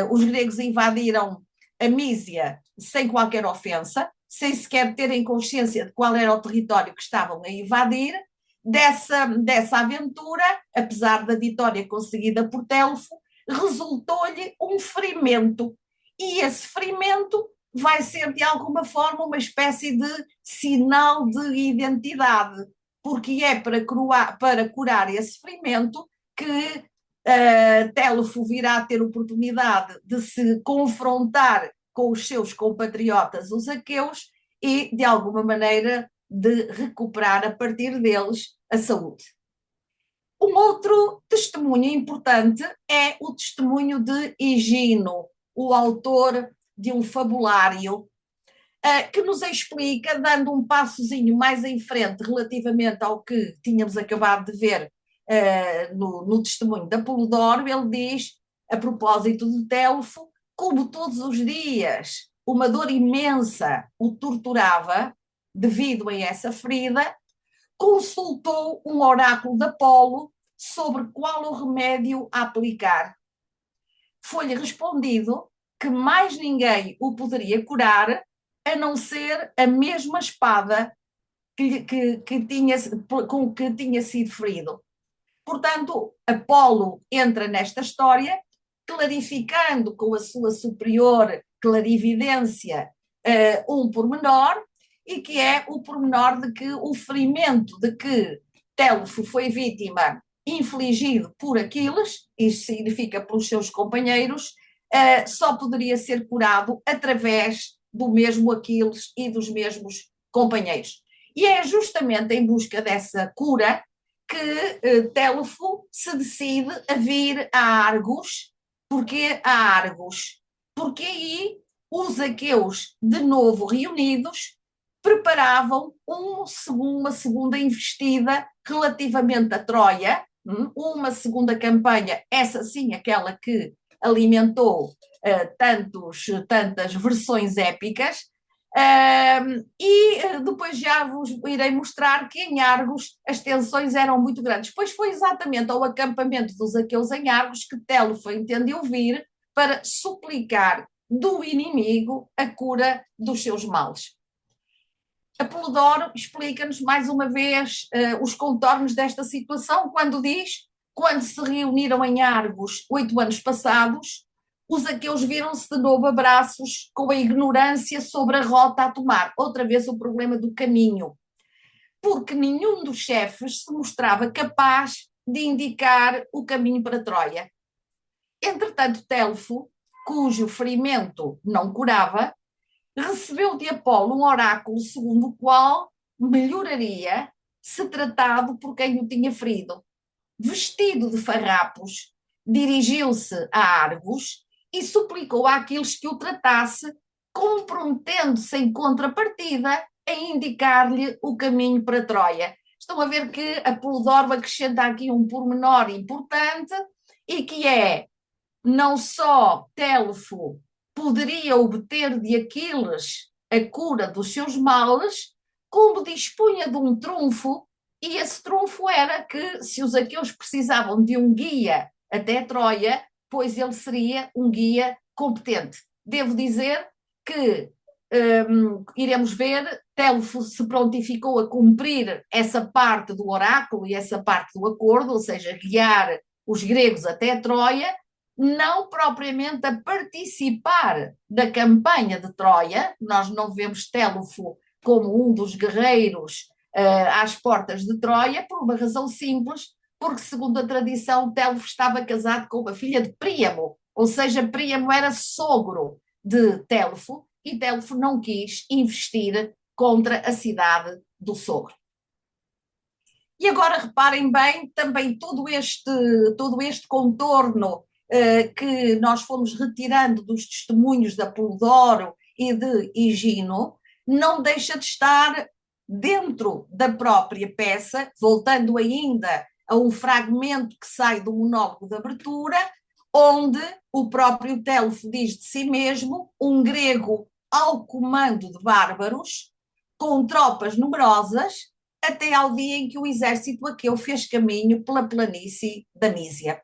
os gregos invadiram a Mísia sem qualquer ofensa, sem sequer terem consciência de qual era o território que estavam a invadir, dessa aventura, apesar da vitória conseguida por Telfo, resultou-lhe um ferimento. E esse ferimento vai ser, de alguma forma, uma espécie de sinal de identidade, porque é para curar esse ferimento que Telfo virá a ter oportunidade de se confrontar com os seus compatriotas, os aqueus, e, de alguma maneira, de recuperar a partir deles a saúde. Um outro testemunho importante é o testemunho de Higino, o autor de um fabulário, que nos explica, dando um passozinho mais em frente relativamente ao que tínhamos acabado de ver no testemunho da Polodoro. Ele diz, a propósito de Telfo, como todos os dias uma dor imensa o torturava devido a essa ferida, consultou um oráculo de Apolo sobre qual o remédio a aplicar. Foi-lhe respondido que mais ninguém o poderia curar a não ser a mesma espada com que tinha sido ferido. Portanto, Apolo entra nesta história, clarificando com a sua superior clarividência um pormenor, e que é o pormenor de que o ferimento de que Telfo foi vítima, infligido por Aquiles, isto significa pelos seus companheiros, só poderia ser curado através do mesmo Aquiles e dos mesmos companheiros. E é justamente em busca dessa cura que Telefo se decide a vir a Argos. Porquê a Argos? Porque aí os aqueus, de novo reunidos, preparavam uma segunda investida relativamente a Troia, uma segunda campanha, essa sim, aquela que alimentou tantas versões épicas, e depois já vos irei mostrar que em Argos as tensões eram muito grandes. Pois foi exatamente ao acampamento dos aqueus em Argos que Telfo entendeu vir para suplicar do inimigo a cura dos seus males. Apolodoro explica-nos mais uma vez os contornos desta situação quando diz: quando se reuniram em Argos 8 anos passados, os aqueus viram-se de novo a braços com a ignorância sobre a rota a tomar. Outra vez o problema do caminho, porque nenhum dos chefes se mostrava capaz de indicar o caminho para Troia. Entretanto, Telfo, cujo ferimento não curava, recebeu de Apolo um oráculo segundo o qual melhoraria se tratado por quem o tinha ferido. Vestido de farrapos, dirigiu-se a Argos e suplicou àqueles que o tratasse, comprometendo-se em contrapartida a indicar-lhe o caminho para Troia. Estão a ver que Apolodoro acrescenta aqui um pormenor importante, e que é: não só Telfo poderia obter de Aquiles a cura dos seus males, como dispunha de um trunfo, e esse trunfo era que, se os aqueus precisavam de um guia até Troia, pois ele seria um guia competente. Devo dizer que, iremos ver, Telfo se prontificou a cumprir essa parte do oráculo e essa parte do acordo, ou seja, guiar os gregos até Troia, não propriamente a participar da campanha de Troia. Nós não vemos Telfo como um dos guerreiros às portas de Troia, por uma razão simples, porque, segundo a tradição, Telfo estava casado com uma filha de Príamo, ou seja, Príamo era sogro de Telfo, e Telfo não quis investir contra a cidade do sogro. E agora reparem bem também todo este contorno que nós fomos retirando dos testemunhos de Apolodoro e de Higino, não deixa de estar dentro da própria peça, voltando ainda a um fragmento que sai do monólogo de abertura, onde o próprio Telfo diz de si mesmo: um grego ao comando de bárbaros, com tropas numerosas, até ao dia em que o exército aqueu fez caminho pela planície da Mísia.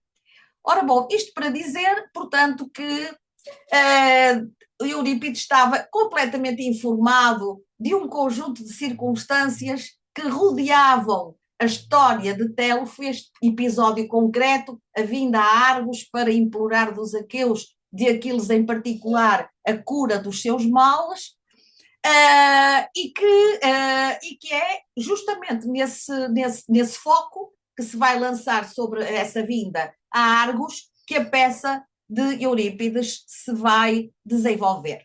Ora bom, isto para dizer, portanto, que Eurípides estava completamente informado de um conjunto de circunstâncias que rodeavam a história de Telfo, este episódio concreto, a vinda a Argos para implorar dos aqueus, de Aquiles em particular, a cura dos seus males, e que é justamente nesse foco que se vai lançar sobre essa vinda a Argos que a peça de Eurípides se vai desenvolver.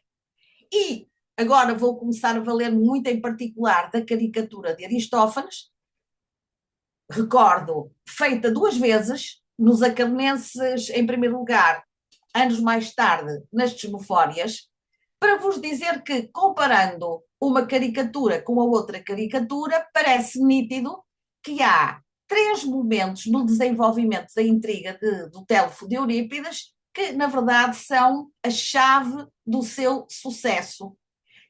E agora vou começar a valer muito em particular da caricatura de Aristófanes, recordo, feita 2 vezes, nos Acarnenses em primeiro lugar, anos mais tarde nas Desmofórias, para vos dizer que, comparando uma caricatura com a outra caricatura, parece nítido que há 3 momentos no desenvolvimento da intriga do Telfo de Eurípides que, na verdade, são a chave do seu sucesso.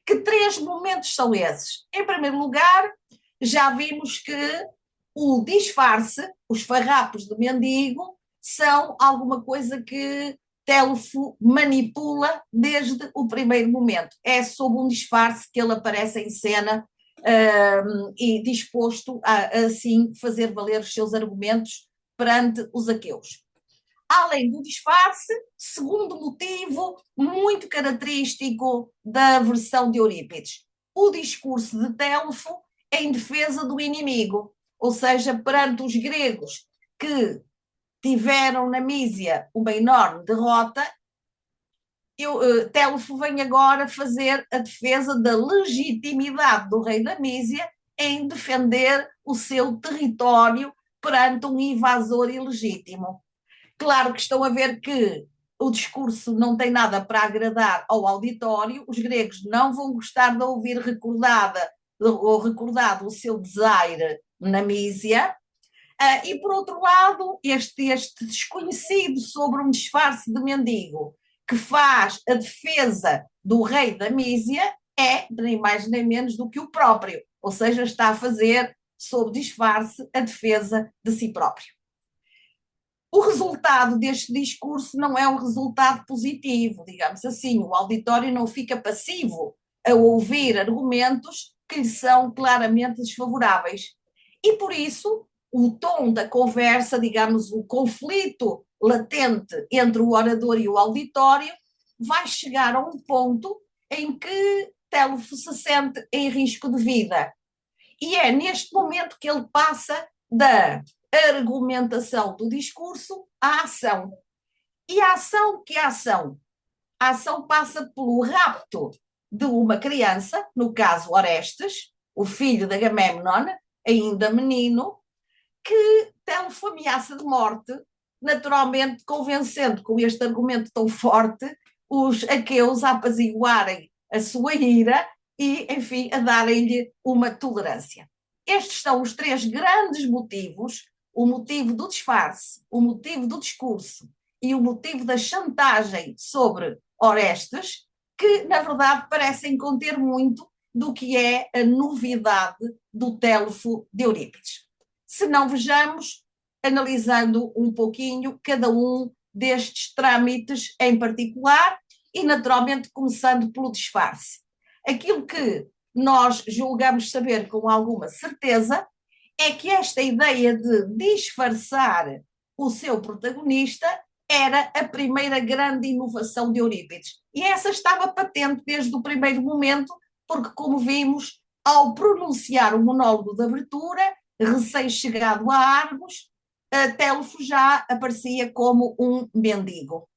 Que 3 momentos são esses? Em primeiro lugar, já vimos que o disfarce, os farrapos de mendigo, são alguma coisa que Telfo manipula desde o primeiro momento. É sob um disfarce que ele aparece em cena e disposto a assim fazer valer os seus argumentos perante os aqueus. Além do disfarce, segundo motivo muito característico da versão de Eurípides, o discurso de Telfo em defesa do inimigo, ou seja, perante os gregos que tiveram na Mísia uma enorme derrota, Telfo vem agora fazer a defesa da legitimidade do rei da Mísia em defender o seu território perante um invasor ilegítimo. Claro que estão a ver que o discurso não tem nada para agradar ao auditório, os gregos não vão gostar de ouvir recordado o seu desaire na Mísia. E por outro lado, este desconhecido sobre um disfarce de mendigo que faz a defesa do rei da Mísia é nem mais nem menos do que o próprio, ou seja, está a fazer sob disfarce a defesa de si próprio. O resultado deste discurso não é um resultado positivo, digamos assim. O auditório não fica passivo a ouvir argumentos que lhe são claramente desfavoráveis. E por isso, o tom da conversa, digamos, o conflito latente entre o orador e o auditório, vai chegar a um ponto em que Telfo se sente em risco de vida. E é neste momento que ele passa da argumentação do discurso à ação. E a ação, que é a ação? A ação passa pelo rapto de uma criança, no caso Orestes, o filho de Agamemnon, ainda menino, que Telfo ameaça de morte, naturalmente convencendo com este argumento tão forte os aqueus a apaziguarem a sua ira e, enfim, a darem-lhe uma tolerância. Estes são os três grandes motivos: o motivo do disfarce, o motivo do discurso e o motivo da chantagem sobre Orestes, que, na verdade, parecem conter muito do que é a novidade do Telfo de Eurípides. Se não, vejamos, analisando um pouquinho cada um destes trâmites em particular e, naturalmente, começando pelo disfarce. Aquilo que nós julgamos saber com alguma certeza é que esta ideia de disfarçar o seu protagonista era a primeira grande inovação de Eurípides. E essa estava patente desde o primeiro momento, porque, como vimos, ao pronunciar o monólogo de abertura, recém-chegado a Argos, Telfo já aparecia como um mendigo.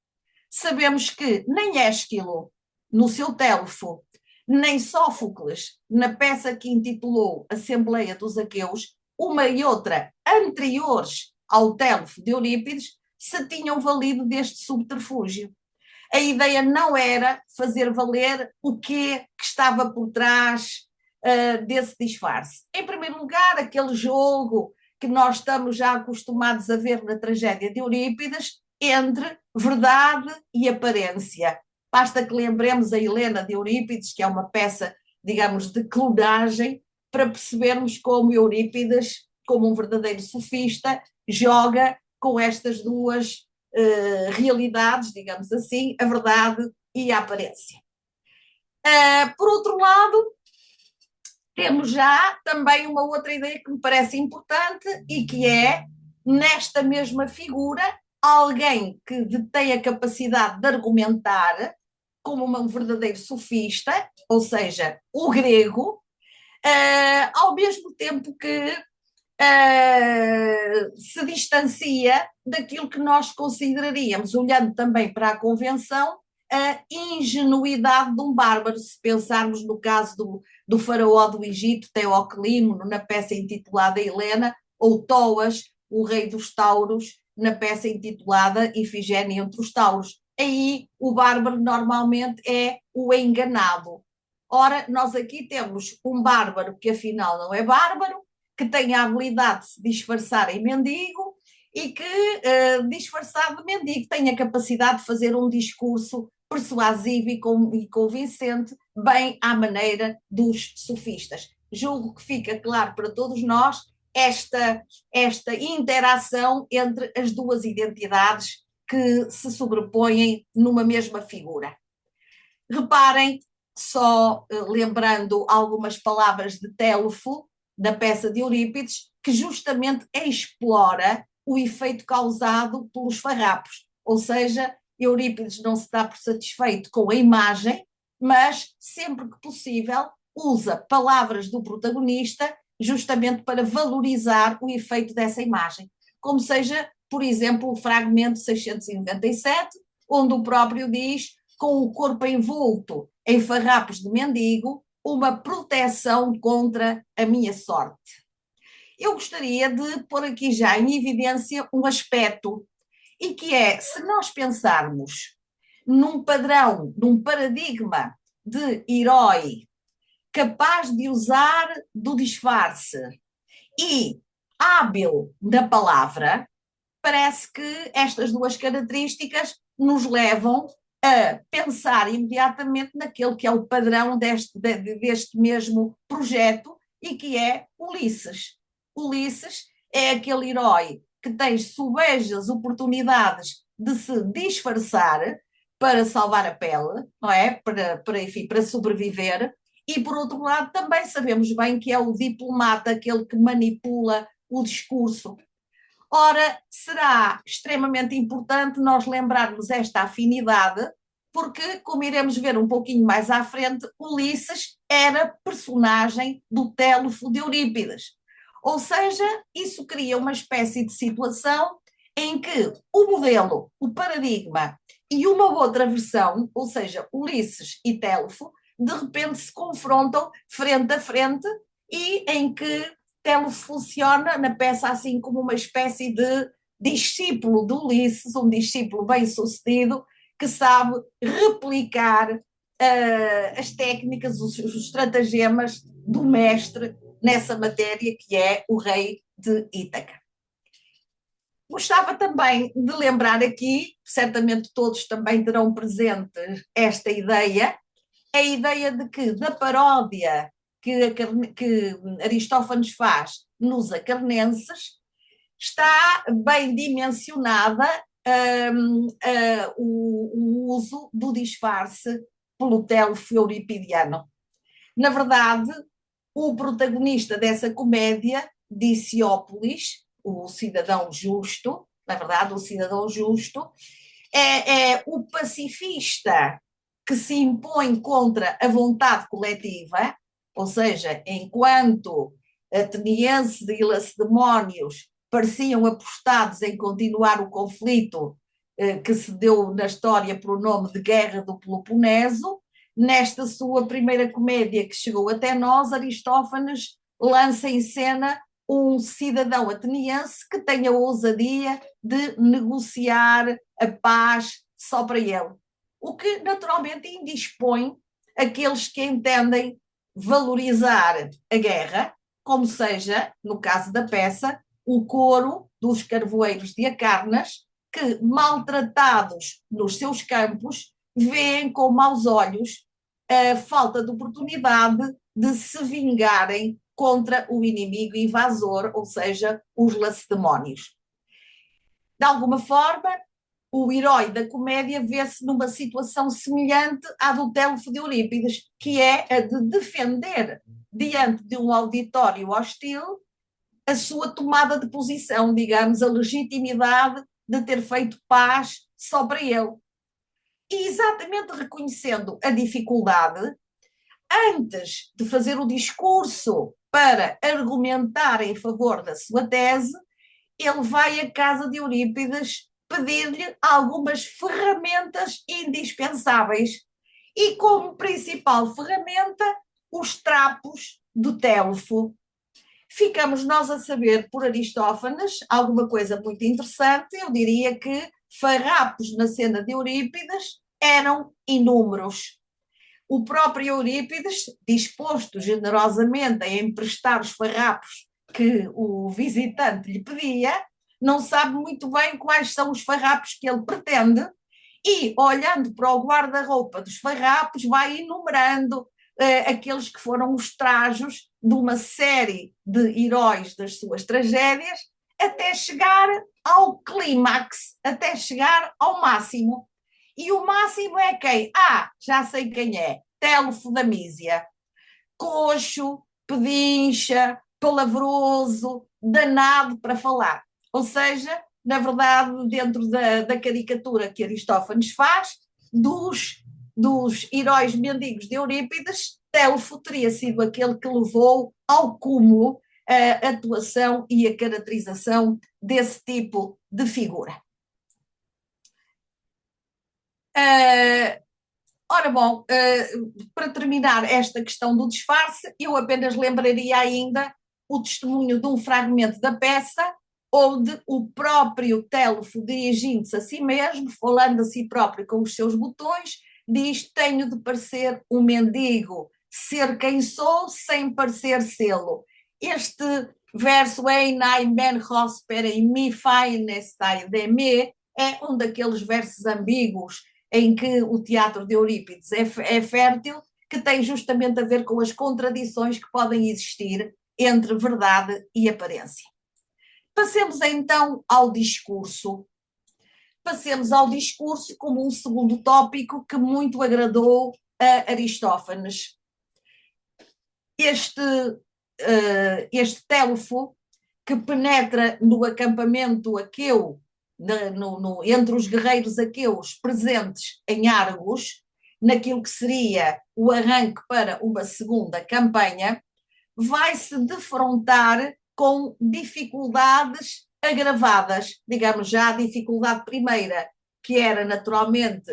Sabemos que nem Ésquilo, no seu Telfo, nem Sófocles, na peça que intitulou Assembleia dos Aqueus, uma e outra anteriores ao Telfo de Eurípides, se tinham valido deste subterfúgio. A ideia não era fazer valer o que estava por trás desse disfarce. Em primeiro lugar, aquele jogo que nós estamos já acostumados a ver na tragédia de Eurípides entre verdade e aparência. Basta que lembremos a Helena de Eurípides, que é uma peça, digamos, de clonagem, para percebermos como Eurípides, como um verdadeiro sofista, joga com estas duas realidades, digamos assim, a verdade e a aparência. Por outro lado, temos já também uma outra ideia que me parece importante e que é, nesta mesma figura, alguém que detém a capacidade de argumentar como um verdadeiro sofista, ou seja, o grego, ao mesmo tempo que se distancia daquilo que nós consideraríamos, olhando também para a convenção, a ingenuidade de um bárbaro, se pensarmos no caso do faraó do Egito, Teoclímono, na peça intitulada Helena, ou Toas, o rei dos Tauros, na peça intitulada Ifigénia entre os Tauros. Aí o bárbaro normalmente é o enganado. Ora, nós aqui temos um bárbaro que afinal não é bárbaro, que tem a habilidade de se disfarçar em mendigo e que, disfarçado de mendigo, tem a capacidade de fazer um discurso persuasivo e convincente, bem à maneira dos sofistas. Julgo que fica claro para todos nós esta interação entre as duas identidades que se sobrepõem numa mesma figura. Reparem, só lembrando algumas palavras de Telfo, da peça de Eurípides, que justamente explora o efeito causado pelos farrapos. Ou seja, Eurípides não se dá por satisfeito com a imagem, mas sempre que possível usa palavras do protagonista justamente para valorizar o efeito dessa imagem. Como seja, por exemplo, o fragmento 697, onde o próprio diz: com o corpo envolto em farrapos de mendigo, uma proteção contra a minha sorte. Eu gostaria de pôr aqui já em evidência um aspecto, e que é, se nós pensarmos num padrão, num paradigma de herói capaz de usar do disfarce e hábil na palavra, parece que estas duas características nos levam a pensar imediatamente naquele que é o padrão deste mesmo projeto e que é Ulisses. Ulisses é aquele herói que tem sobejas oportunidades de se disfarçar para salvar a pele, não é? Enfim, para sobreviver. E, por outro lado, também sabemos bem que é o diplomata, aquele que manipula o discurso. Ora, será extremamente importante nós lembrarmos esta afinidade, porque, como iremos ver um pouquinho mais à frente, Ulisses era personagem do Télufo de Eurípides. Ou seja, isso cria uma espécie de situação em que o modelo, o paradigma e uma outra versão, ou seja, Ulisses e Télufo, de repente se confrontam frente a frente e em que Telo funciona na peça assim como uma espécie de discípulo de Ulisses, um discípulo bem-sucedido que sabe replicar as técnicas, os estratagemas do mestre nessa matéria que é o rei de Ítaca. Gostava também de lembrar aqui, certamente todos também terão presente esta ideia, a ideia de que da paródia que Aristófanes faz nos Acarnenses está bem dimensionada o uso do disfarce pelo Télufo euripidiano. Na verdade, o protagonista dessa comédia, Diciópolis, o cidadão justo, na verdade, o cidadão justo, é o pacifista que se impõe contra a vontade coletiva, ou seja, enquanto atenienses e lacedemónios pareciam apostados em continuar o conflito que se deu na história por o nome de Guerra do Peloponeso, nesta sua primeira comédia que chegou até nós, Aristófanes lança em cena um cidadão ateniense que tem a ousadia de negociar a paz só para ele. O que naturalmente indispõe aqueles que entendem valorizar a guerra, como seja, no caso da peça, o coro dos carvoeiros de Acarnas, que, maltratados nos seus campos, veem com maus olhos a falta de oportunidade de se vingarem contra o inimigo invasor, ou seja, os lacedemónios. De alguma forma, o herói da comédia vê-se numa situação semelhante à do Télufo de Eurípides, que é a de defender, diante de um auditório hostil, a sua tomada de posição, digamos, a legitimidade de ter feito paz só para ele. E exatamente reconhecendo a dificuldade, antes de fazer o discurso para argumentar em favor da sua tese, ele vai à casa de Eurípides pedir-lhe algumas ferramentas indispensáveis. E como principal ferramenta, os trapos do Télufo. Ficamos nós a saber por Aristófanes alguma coisa muito interessante. Eu diria que farrapos na cena de Eurípides eram inúmeros. O próprio Eurípides, disposto generosamente a emprestar os farrapos que o visitante lhe pedia, não sabe muito bem quais são os farrapos que ele pretende e, olhando para o guarda-roupa dos farrapos, vai enumerando aqueles que foram os trajos de uma série de heróis das suas tragédias, até chegar ao clímax, até chegar ao máximo. E o máximo é quem? Ah, já sei quem é. Télufo da Mísia. Coxo, pedincha, palavroso, danado para falar. Ou seja, na verdade, dentro da caricatura que Aristófanes faz, dos heróis mendigos de Eurípides, Télufo teria sido aquele que levou ao cúmulo a atuação e a caracterização desse tipo de figura. Ora bom, para terminar esta questão do disfarce, eu apenas lembraria ainda o testemunho de um fragmento da peça, onde o próprio Télefo, dirigindo-se a si mesmo, falando a si próprio com os seus botões, diz: tenho de parecer um mendigo, ser quem sou, sem parecer sê-lo. Este verso Ein ein ben hosper em mi fainesta de me é um daqueles versos ambíguos em que o teatro de Eurípides é fértil, que tem justamente a ver com as contradições que podem existir entre verdade e aparência. Passemos então ao discurso. Passemos ao discurso como um segundo tópico que muito agradou a Aristófanes. Este Télefo, que penetra no acampamento aqueu, entre os guerreiros aqueus presentes em Argos, naquilo que seria o arranque para uma segunda campanha, vai se defrontar com dificuldades agravadas. Digamos, já a dificuldade primeira, que era naturalmente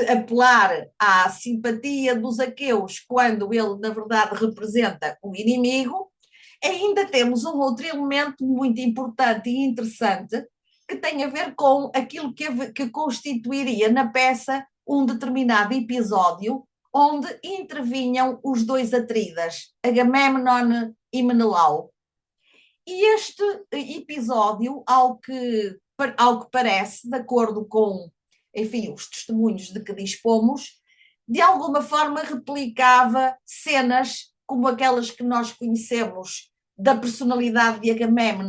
apelar à simpatia dos aqueus quando ele, na verdade, representa o inimigo. Ainda temos um outro elemento muito importante e interessante que tem a ver com aquilo que constituiria na peça um determinado episódio onde intervinham os dois Atridas, Agamemnon e Menelau. E este episódio, ao que parece, de acordo com, enfim, os testemunhos de que dispomos, de alguma forma replicava cenas como aquelas que nós conhecemos da personalidade de Agamemnon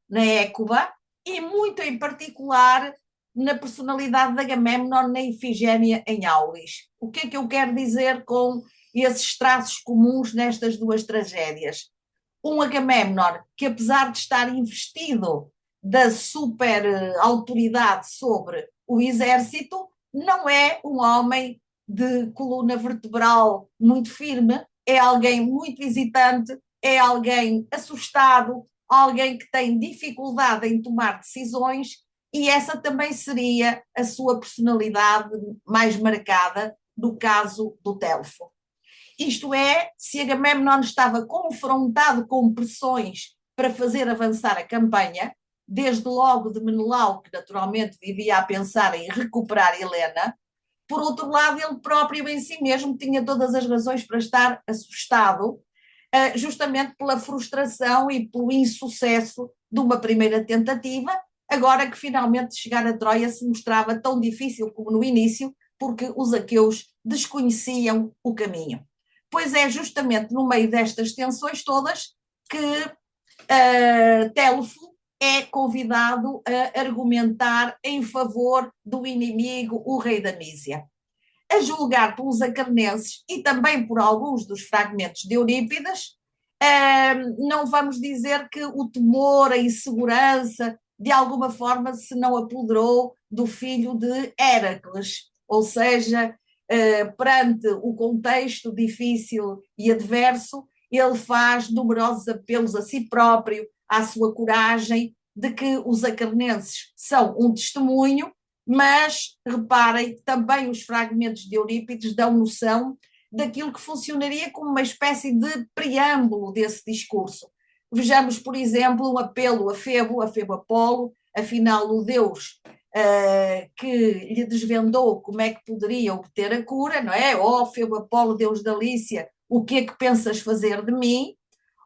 na Écuba e, muito em particular, na personalidade de Agamemnon na Ifigénia em Aulis. O que é que eu quero dizer com esses traços comuns nestas duas tragédias? Um Agamemnon que, apesar de estar investido da super autoridade sobre o exército, não é um homem de coluna vertebral muito firme, é alguém muito hesitante, é alguém assustado, alguém que tem dificuldade em tomar decisões, e essa também seria a sua personalidade mais marcada no caso do Télefo. Isto é, se Agamemnon estava confrontado com pressões para fazer avançar a campanha, desde logo de Menelau, que naturalmente vivia a pensar em recuperar Helena, por outro lado, ele próprio em si mesmo tinha todas as razões para estar assustado, justamente pela frustração e pelo insucesso de uma primeira tentativa, agora que finalmente chegar a Troia se mostrava tão difícil como no início, porque os aqueus desconheciam o caminho. Pois é justamente no meio destas tensões todas que Télefo é convidado a argumentar em favor do inimigo, o rei da Mísia. A julgar pelos acarnenses e também por alguns dos fragmentos de Eurípides, não vamos dizer que o temor, a insegurança, de alguma forma se não apoderou do filho de Héracles, ou seja, perante o contexto difícil e adverso, ele faz numerosos apelos a si próprio, à sua coragem, de que os acarnenses são um testemunho, mas reparem, também os fragmentos de Eurípides dão noção daquilo que funcionaria como uma espécie de preâmbulo desse discurso. Vejamos, por exemplo, um apelo a Febo Apolo, afinal o deus que lhe desvendou como é que poderia obter a cura, não é? Ó Febo Apolo, deus da Lícia, o que é que pensas fazer de mim?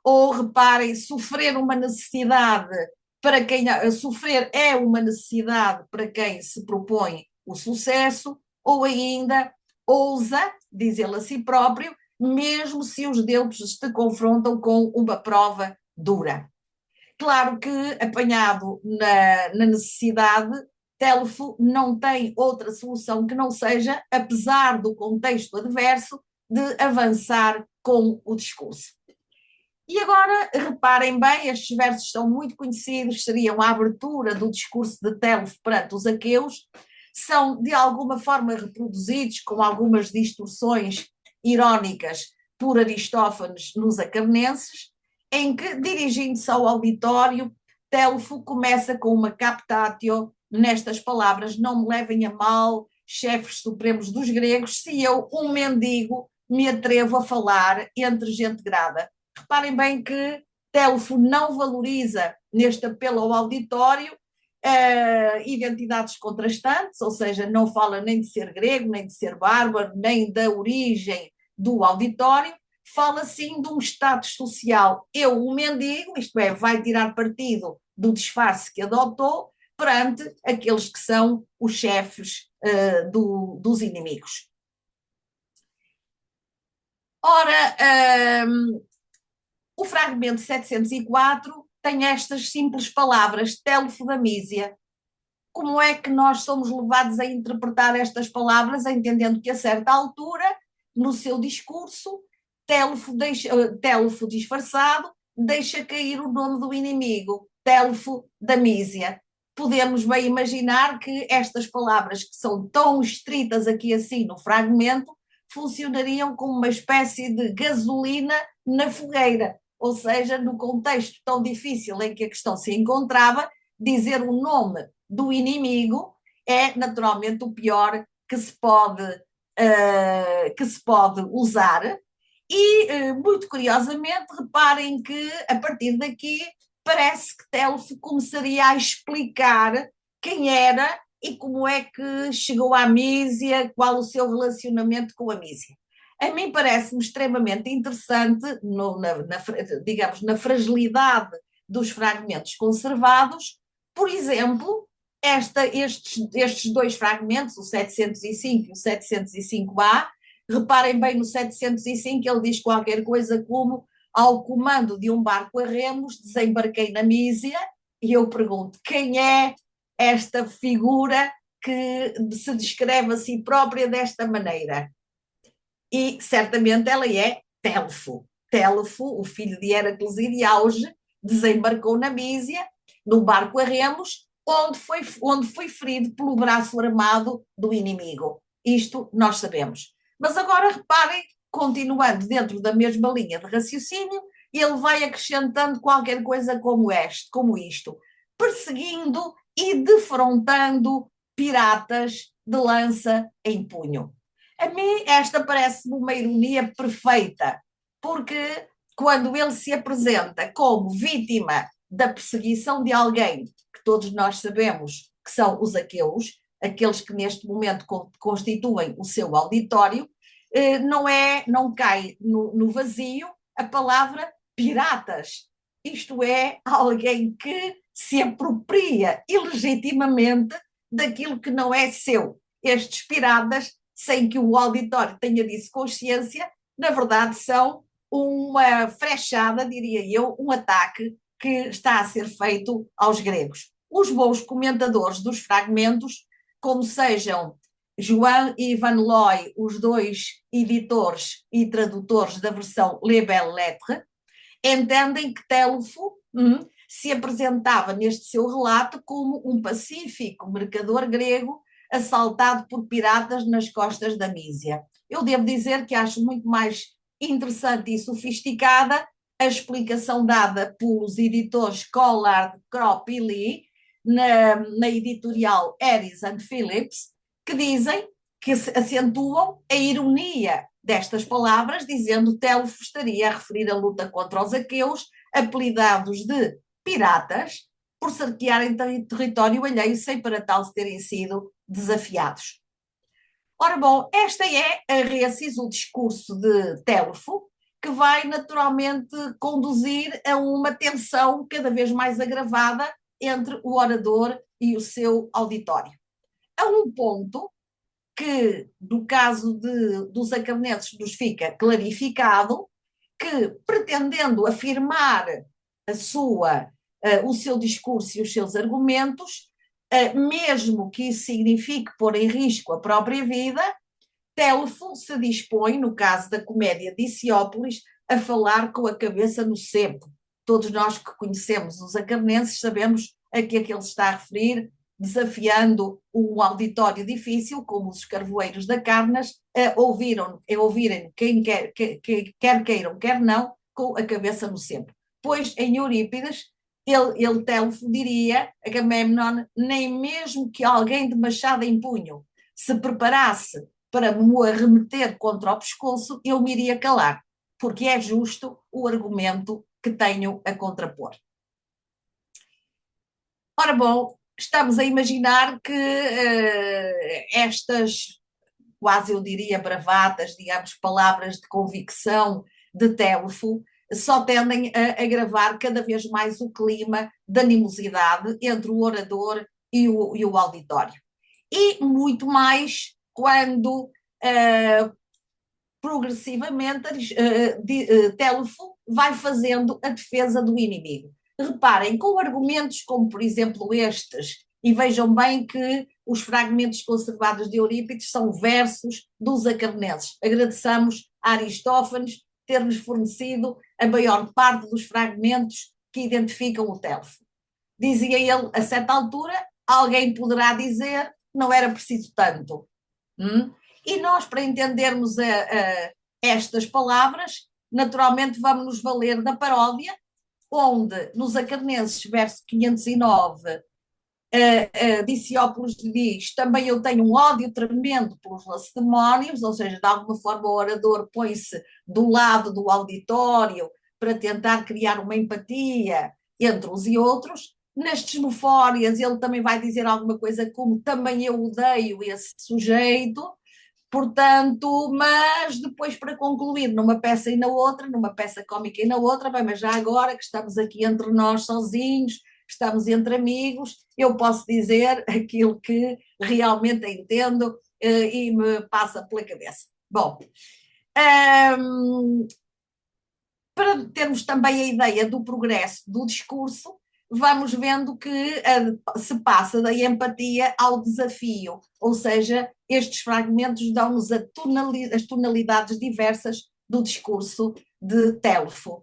Ou reparem, sofrer uma necessidade para quem sofrer é uma necessidade para quem se propõe o sucesso, ou ainda ousa, diz ele a si próprio, mesmo se os deuses te confrontam com uma prova dura. Claro que, apanhado na necessidade, Télefo não tem outra solução que não seja, apesar do contexto adverso, de avançar com o discurso. E agora, reparem bem, estes versos são muito conhecidos, seriam a abertura do discurso de Télefo perante os aqueus, são de alguma forma reproduzidos com algumas distorções irónicas por Aristófanes nos Acarnenses, em que, dirigindo-se ao auditório, Télefo começa com uma captatio nestas palavras: não me levem a mal, chefes supremos dos gregos, se eu, um mendigo, me atrevo a falar entre gente grada. Reparem bem que Telfo não valoriza, neste apelo ao auditório, identidades contrastantes, ou seja, não fala nem de ser grego, nem de ser bárbaro, nem da origem do auditório, fala sim de um status social. Eu, o mendigo, isto é, vai tirar partido do disfarce que adotou perante aqueles que são os chefes dos inimigos. Ora, o fragmento 704 tem estas simples palavras, Telfo da Mísia. Como é que nós somos levados a interpretar estas palavras, entendendo que a certa altura, no seu discurso, Telfo disfarçado deixa cair o nome do inimigo, Telfo da Mísia. Podemos bem imaginar que estas palavras, que são tão estritas aqui assim no fragmento, funcionariam como uma espécie de gasolina na fogueira, ou seja, no contexto tão difícil em que a questão se encontrava, dizer o nome do inimigo é naturalmente o pior que se pode usar. E, muito curiosamente, reparem que, a partir daqui, parece que Telfo começaria a explicar quem era e como é que chegou à Mísia, qual o seu relacionamento com a Mísia. A mim parece-me extremamente interessante, digamos, na fragilidade dos fragmentos conservados, por exemplo, estes dois fragmentos, o 705 e o 705A, reparem bem no 705, ele diz qualquer coisa como: ao comando de um barco a remos, desembarquei na Mísia, e eu pergunto, quem é esta figura que se descreve a si própria desta maneira? E certamente ela é Telfo. Telfo, o filho de Heracles e de Auge, desembarcou na Mísia, num barco a remos, onde foi ferido pelo braço armado do inimigo. Isto nós sabemos. Mas agora reparem, continuando dentro da mesma linha de raciocínio, ele vai acrescentando qualquer coisa como isto, perseguindo e defrontando piratas de lança em punho. A mim esta parece-me uma ironia perfeita, porque quando ele se apresenta como vítima da perseguição de alguém que todos nós sabemos que são os aqueus, aqueles que neste momento constituem o seu auditório, não cai no vazio a palavra piratas. Isto é, alguém que se apropria ilegitimamente daquilo que não é seu. Estes piratas, sem que o auditório tenha disso consciência, na verdade são uma frechada, diria eu, um ataque que está a ser feito aos gregos. Os bons comentadores dos fragmentos, como sejam João e Van Looy, os dois editores e tradutores da versão Les Belles Lettres, entendem que Telfo se apresentava neste seu relato como um pacífico mercador grego assaltado por piratas nas costas da Mísia. Eu devo dizer que acho muito mais interessante e sofisticada a explicação dada pelos editores Collard, Kropp e Lee na editorial Harris and Phillips, que dizem, que acentuam a ironia destas palavras, dizendo que Telfo estaria a referir a luta contra os aqueus, apelidados de piratas, por saquearem território alheio sem para tal terem sido desafiados. Ora bom, esta é a recis, o discurso de Telfo, que vai naturalmente conduzir a uma tensão cada vez mais agravada entre o orador e o seu auditório. A um ponto que, no caso dos acabenenses, nos fica clarificado que, pretendendo afirmar o seu discurso e os seus argumentos, mesmo que isso signifique pôr em risco a própria vida, Telfo se dispõe, no caso da comédia de Hesiópolis, a falar com a cabeça no cepo. Todos nós que conhecemos os acabenenses sabemos a que é que ele está a referir, desafiando um auditório difícil, como os carvoeiros da Carnas, a ouvirem quem quer queiram, quer não, com a cabeça no cepo. Pois em Eurípides, Telfo diria a Agamemnon, nem mesmo que alguém de machado em punho se preparasse para me arremeter contra o pescoço, eu me iria calar, porque é justo o argumento que tenho a contrapor. Ora bom, estamos a imaginar que estas, quase eu diria bravatas, digamos, palavras de convicção de Télefo, só tendem a agravar cada vez mais o clima de animosidade entre o orador e o auditório. E muito mais quando progressivamente Télefo vai fazendo a defesa do inimigo. Reparem, com argumentos como, por exemplo, estes, e vejam bem que os fragmentos conservados de Eurípides são versos dos acarnenses. Agradeçamos a Aristófanes ter-nos fornecido a maior parte dos fragmentos que identificam o Télefo. Dizia ele, a certa altura, alguém poderá dizer, não era preciso tanto. E nós, para entendermos estas palavras, naturalmente vamos nos valer da paródia, onde nos Acarnenses, verso 509, Diciópolis diz: também eu tenho um ódio tremendo pelos lacedemónios, ou seja, de alguma forma o orador põe-se do lado do auditório para tentar criar uma empatia entre uns e outros. Nestes Mefórias ele também vai dizer alguma coisa como também eu odeio esse sujeito. Portanto, mas depois para concluir numa peça e na outra, numa peça cómica e na outra, bem, mas já agora que estamos aqui entre nós sozinhos, estamos entre amigos, eu posso dizer aquilo que realmente entendo e me passa pela cabeça. Bom, para termos também a ideia do progresso do discurso, vamos vendo que se passa da empatia ao desafio, ou seja, estes fragmentos dão-nos as tonalidades diversas do discurso de Télefo.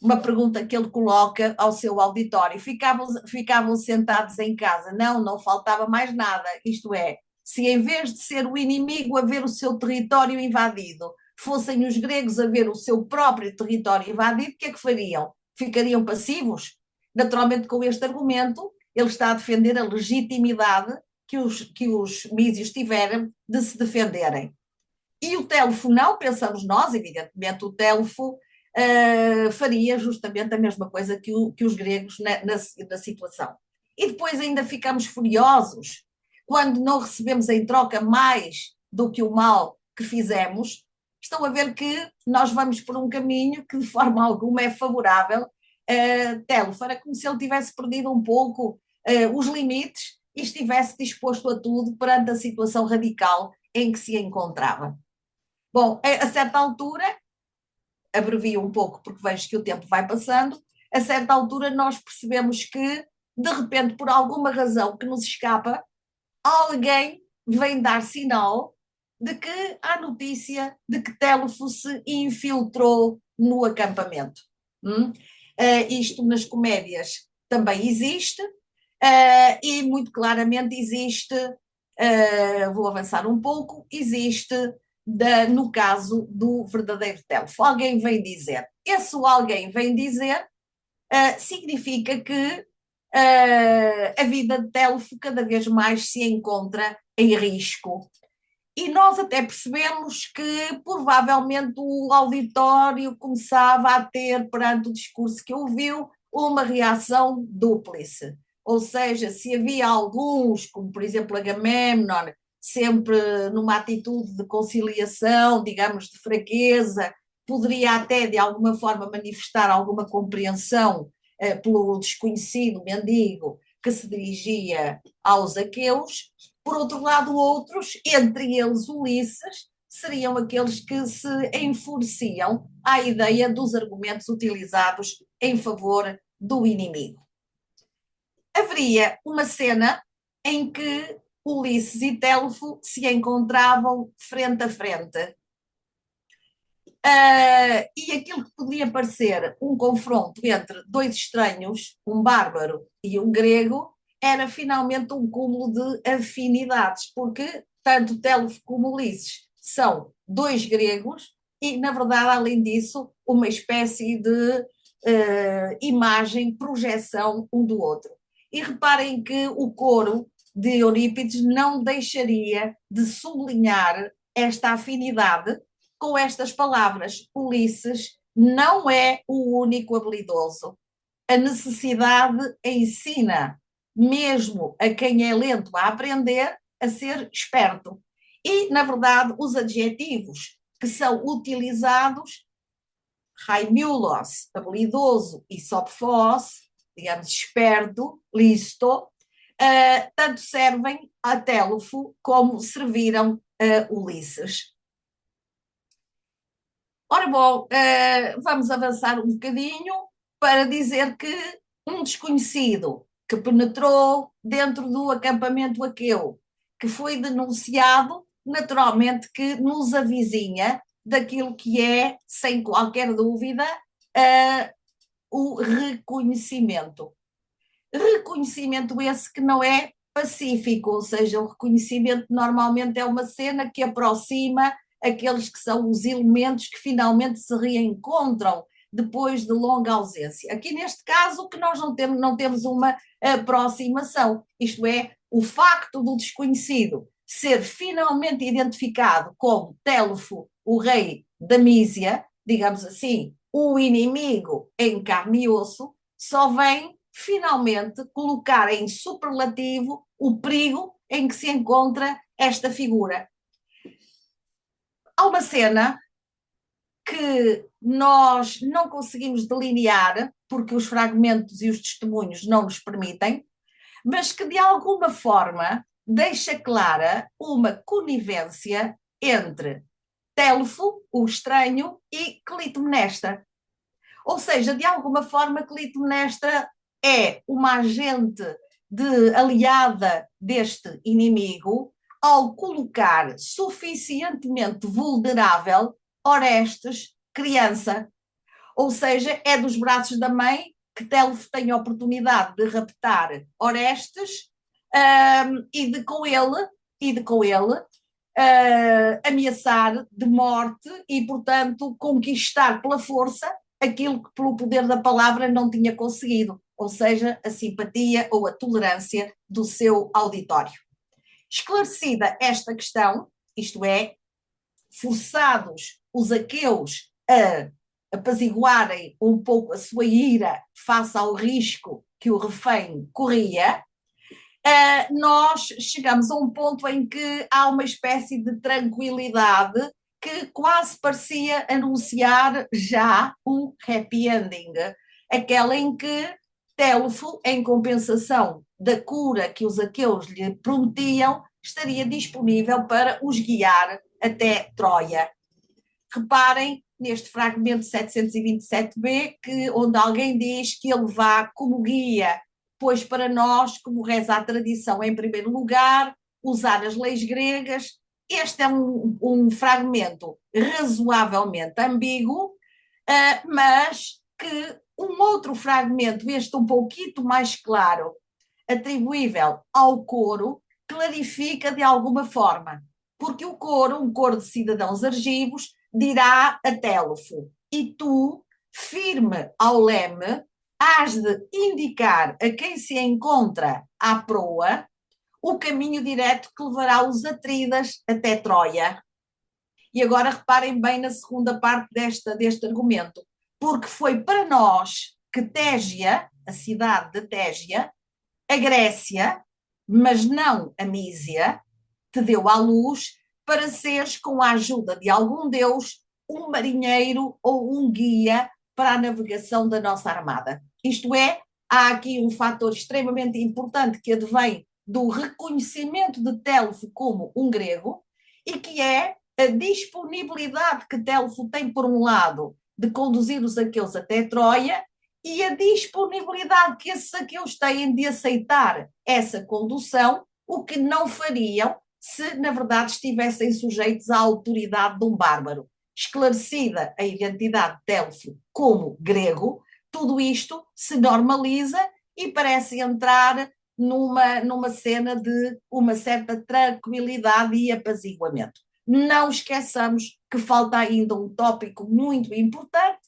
Uma pergunta que ele coloca ao seu auditório: ficavam sentados em casa? Não, não faltava mais nada, isto é, se em vez de ser o inimigo a ver o seu território invadido, fossem os gregos a ver o seu próprio território invadido, o que é que fariam? Ficariam passivos? Naturalmente, com este argumento, ele está a defender a legitimidade que os mísios tiveram de se defenderem. E o Télefo não, pensamos nós, evidentemente, o Télefo faria justamente a mesma coisa que os gregos na situação. E depois ainda ficamos furiosos quando não recebemos em troca mais do que o mal que fizemos. Estão a ver que nós vamos por um caminho que de forma alguma é favorável a Télefo. Era como se ele tivesse perdido um pouco os limites e estivesse disposto a tudo perante a situação radical em que se encontrava. Bom, a certa altura, abrevio um pouco porque vejo que o tempo vai passando, a certa altura nós percebemos que, de repente, por alguma razão que nos escapa, alguém vem dar sinal de que há notícia de que Télefo se infiltrou no acampamento. Isto nas comédias também existe, e muito claramente existe, vou avançar um pouco, existe no caso do verdadeiro Télefo. Alguém vem dizer. Esse alguém vem dizer significa que a vida de Télefo cada vez mais se encontra em risco. E nós até percebemos que provavelmente o auditório começava a ter, perante o discurso que ouviu, uma reação dúplice. Ou seja, se havia alguns, como por exemplo Agamemnon, sempre numa atitude de conciliação, digamos, de fraqueza, poderia até de alguma forma manifestar alguma compreensão pelo desconhecido mendigo que se dirigia aos aqueus. Por outro lado, outros, entre eles Ulisses, seriam aqueles que se enfureciam à ideia dos argumentos utilizados em favor do inimigo. Haveria uma cena em que Ulisses e Télefo se encontravam frente a frente. E aquilo que podia parecer um confronto entre dois estranhos, um bárbaro e um grego, era finalmente um cúmulo de afinidades, porque tanto Télefo como Ulisses são dois gregos e, na verdade, além disso, uma espécie de imagem, projeção um do outro. E reparem que o coro de Eurípides não deixaria de sublinhar esta afinidade com estas palavras: Ulisses não é o único habilidoso. A necessidade ensina, mesmo a quem é lento a aprender, a ser esperto. E, na verdade, os adjetivos que são utilizados, raimulos, habilidoso, e sopfos, digamos, esperto, listo, tanto servem a Télufo como serviram a Ulisses. Ora bom, vamos avançar um bocadinho para dizer que um desconhecido que penetrou dentro do acampamento aqueu, que foi denunciado, naturalmente que nos avizinha daquilo que é, sem qualquer dúvida, o reconhecimento. Reconhecimento esse que não é pacífico, ou seja, o reconhecimento normalmente é uma cena que aproxima aqueles que são os elementos que finalmente se reencontram depois de longa ausência. Aqui neste caso que nós não temos uma aproximação, isto é, o facto do desconhecido ser finalmente identificado como Télufo, o rei da Mísia, digamos assim, o inimigo em carne e osso, só vem finalmente colocar em superlativo o perigo em que se encontra esta figura. Há uma cena que nós não conseguimos delinear, porque os fragmentos e os testemunhos não nos permitem, mas que de alguma forma deixa clara uma conivência entre Télufo, o estranho, e Clitemnestra. Ou seja, de alguma forma, Clitemnestra é uma agente aliada deste inimigo ao colocar suficientemente vulnerável Orestes, criança. Ou seja, é dos braços da mãe que Telfo tem a oportunidade de raptar Orestes e de com ele ameaçar de morte e, portanto, conquistar pela força aquilo que pelo poder da palavra não tinha conseguido, ou seja, a simpatia ou a tolerância do seu auditório. Esclarecida esta questão, isto é, forçados os aqueus a apaziguarem um pouco a sua ira face ao risco que o refém corria, nós chegamos a um ponto em que há uma espécie de tranquilidade que quase parecia anunciar já um happy ending, aquela em que Télufo, em compensação da cura que os aqueus lhe prometiam, estaria disponível para os guiar até Troia. Reparem neste fragmento 727b, onde alguém diz que ele vá como guia, pois para nós, como reza a tradição, em primeiro lugar, usar as leis gregas. Este é um fragmento razoavelmente ambíguo, mas que um outro fragmento, este um pouquinho mais claro, atribuível ao coro, clarifica de alguma forma, porque o coro, um coro de cidadãos argivos, dirá a Télufo: e tu, firme ao leme, hás de indicar a quem se encontra à proa o caminho direto que levará os atridas até Troia. E agora reparem bem na segunda parte deste argumento, porque foi para nós que Tégia, a cidade de Tégia, a Grécia, mas não a Mísia, te deu à luz para seres, com a ajuda de algum deus, um marinheiro ou um guia para a navegação da nossa armada. Isto é, há aqui um fator extremamente importante que advém do reconhecimento de Télufo como um grego e que é a disponibilidade que Télufo tem, por um lado, de conduzir os aqueus até Troia e a disponibilidade que esses aqueus têm de aceitar essa condução, o que não fariam se, na verdade, estivessem sujeitos à autoridade de um bárbaro. Esclarecida a identidade de Télfo como grego, tudo isto se normaliza e parece entrar numa cena de uma certa tranquilidade e apaziguamento. Não esqueçamos que falta ainda um tópico muito importante,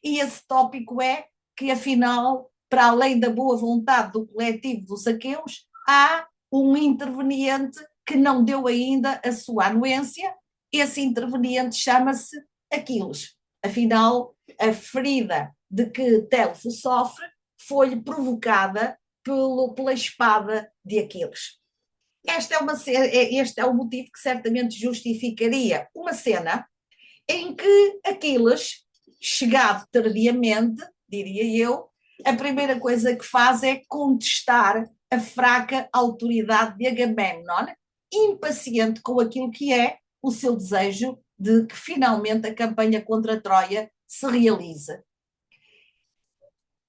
e esse tópico é que, afinal, para além da boa vontade do coletivo dos aqueus, há um interveniente que não deu ainda a sua anuência. Esse interveniente chama-se Aquiles. Afinal, a ferida de que Telfo sofre foi-lhe provocada pela espada de Aquiles. Este é o motivo que certamente justificaria uma cena em que Aquiles, chegado tardiamente, diria eu, a primeira coisa que faz é contestar a fraca autoridade de Agamemnon, impaciente com aquilo que é o seu desejo de que finalmente a campanha contra Troia se realize.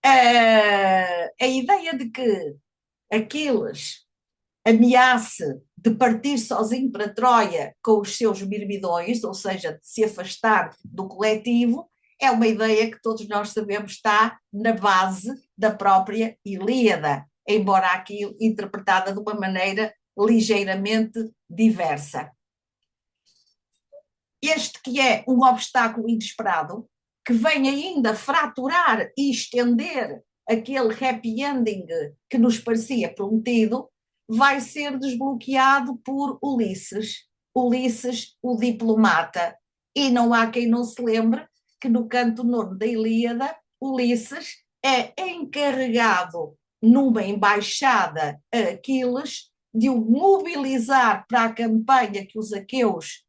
A ideia de que Aquiles ameace de partir sozinho para Troia com os seus mirmidões, ou seja, de se afastar do coletivo, é uma ideia que todos nós sabemos está na base da própria Ilíada, embora aqui interpretada de uma maneira ligeiramente diversa. Este que é um obstáculo inesperado, que vem ainda fraturar e estender aquele happy ending que nos parecia prometido, vai ser desbloqueado por Ulisses. Ulisses, o diplomata. E não há quem não se lembre que no canto nono da Ilíada, Ulisses é encarregado numa embaixada a Aquiles de o mobilizar para a campanha que os aqueus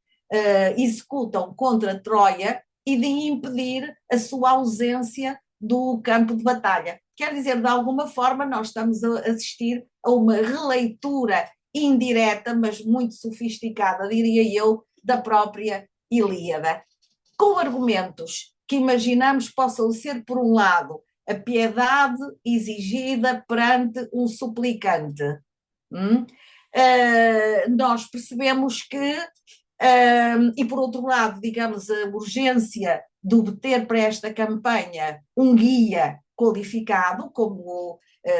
executam contra Troia e de impedir a sua ausência do campo de batalha. Quer dizer, de alguma forma, nós estamos a assistir a uma releitura indireta, mas muito sofisticada, diria eu, da própria Ilíada, com argumentos que imaginamos possam ser, por um lado, a piedade exigida perante um suplicante. Nós percebemos que e por outro lado, digamos, a urgência de obter para esta campanha um guia qualificado, como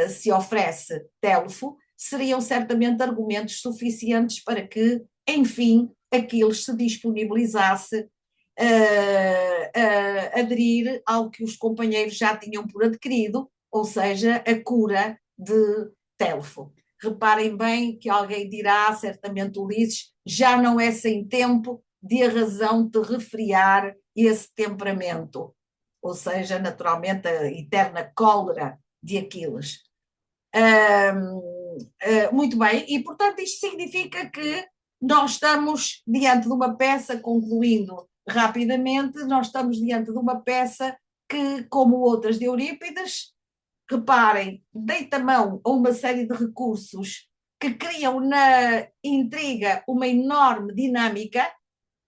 se oferece Telfo, seriam certamente argumentos suficientes para que, enfim, Aquiles se disponibilizasse a aderir ao que os companheiros já tinham por adquirido, ou seja, a cura de Telfo. Reparem bem que alguém dirá, certamente Ulisses, já não é sem tempo de a razão te refriar esse temperamento, ou seja, naturalmente a eterna cólera de Aquiles. Muito bem, e portanto isto significa que nós estamos diante de uma peça, concluindo rapidamente, nós estamos diante de uma peça que, como outras de Eurípides, reparem, deita mão a uma série de recursos que criam na intriga uma enorme dinâmica.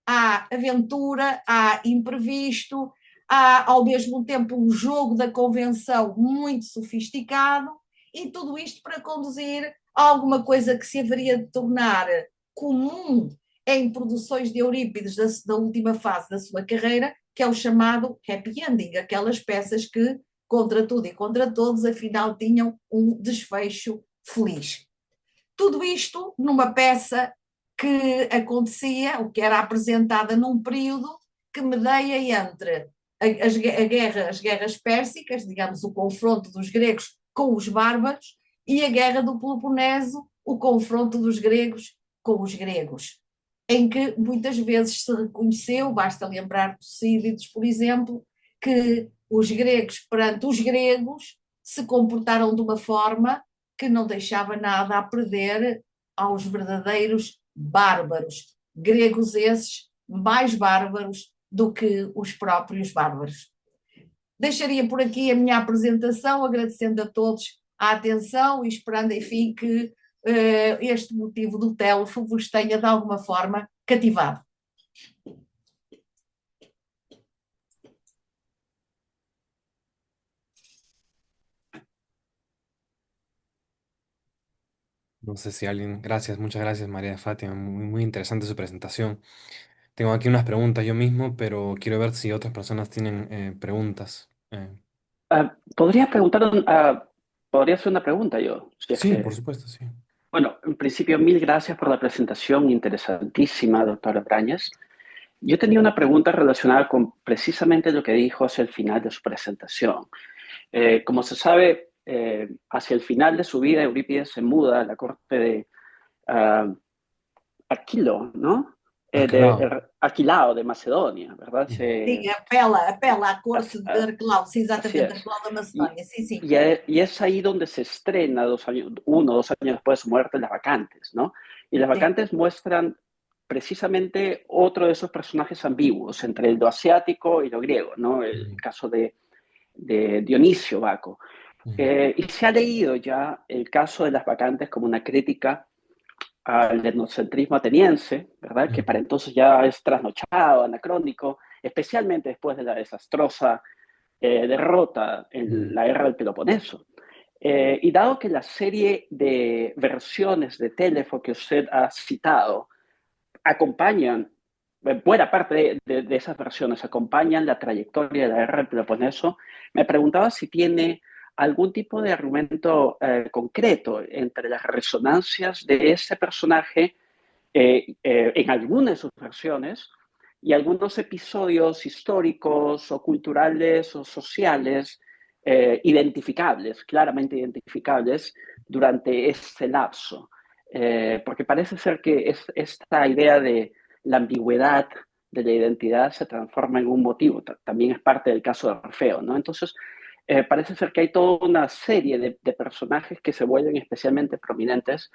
Há aventura, há imprevisto, há ao mesmo tempo um jogo da convenção muito sofisticado, e tudo isto para conduzir a alguma coisa que se haveria de tornar comum em produções de Eurípides da última fase da sua carreira, que é o chamado happy ending, aquelas peças que, contra tudo e contra todos, afinal tinham um desfecho feliz. Tudo isto numa peça que acontecia, ou que era apresentada num período que medeia entre as guerras pérsicas, digamos, o confronto dos gregos com os bárbaros, e a guerra do Peloponeso, o confronto dos gregos com os gregos, em que muitas vezes se reconheceu, basta lembrar Tucídides, por exemplo, que os gregos perante os gregos se comportaram de uma forma que não deixava nada a perder aos verdadeiros bárbaros, gregos esses mais bárbaros do que os próprios bárbaros. Deixaria por aqui a minha apresentação, agradecendo a todos a atenção e esperando, enfim, que este motivo do Telfo vos tenha de alguma forma cativado. No sé si alguien... Gracias, muchas gracias María de Fátima, muy interesante su presentación. Tengo aquí unas preguntas yo mismo, pero quiero ver si otras personas tienen preguntas. Podría preguntar, podría hacer una pregunta yo, si es Sí, por que... supuesto, sí. Bueno, en principio, mil gracias por la presentación interesantísima, doctora Brañas. Yo tenía una pregunta relacionada con precisamente lo que dijo hacia el final de su presentación. Como se sabe, hacia el final de su vida, Eurípides se muda a la corte de Aquilo, ¿no? Arquelao. Aquilao de Macedonia, ¿verdad? Sim, apela à corte de Arquelau, sim, Así exatamente, es. Arquelau da Y, Macedónia, sim, sim. y es ahí donde se estrena 2 años, 1 o 2 años después de su muerte, Las Vacantes, ¿no? Y Las Sim. Vacantes muestran precisamente otro de esos personajes ambiguos entre lo asiático y lo griego, ¿no? El Ujú, caso de Dionisio Baco. ujú, Y se ha leído ya el caso de Las Vacantes como una crítica al etnocentrismo ateniense, ¿verdad? Que para ujú, entonces ya es trasnochado, anacrónico, especialmente después de la desastrosa derrota en ujú, la guerra del Peloponeso. Y dado que la serie de versiones de Telefo que usted ha citado acompañan, buena parte de esas versiones acompañan la trayectoria de la guerra del Peloponeso, me preguntaba si tiene algún tipo de argumento concreto entre las resonancias de ese personaje en alguna de sus versiones y algunos episodios históricos o culturales o sociales identificables, claramente identificables durante este lapso. Porque parece ser que esta idea de la ambigüedad de la identidad se transforma en un motivo. También es parte del caso de Orfeo, ¿no? Entonces, parece ser que hay toda una serie de personajes que se vuelven especialmente prominentes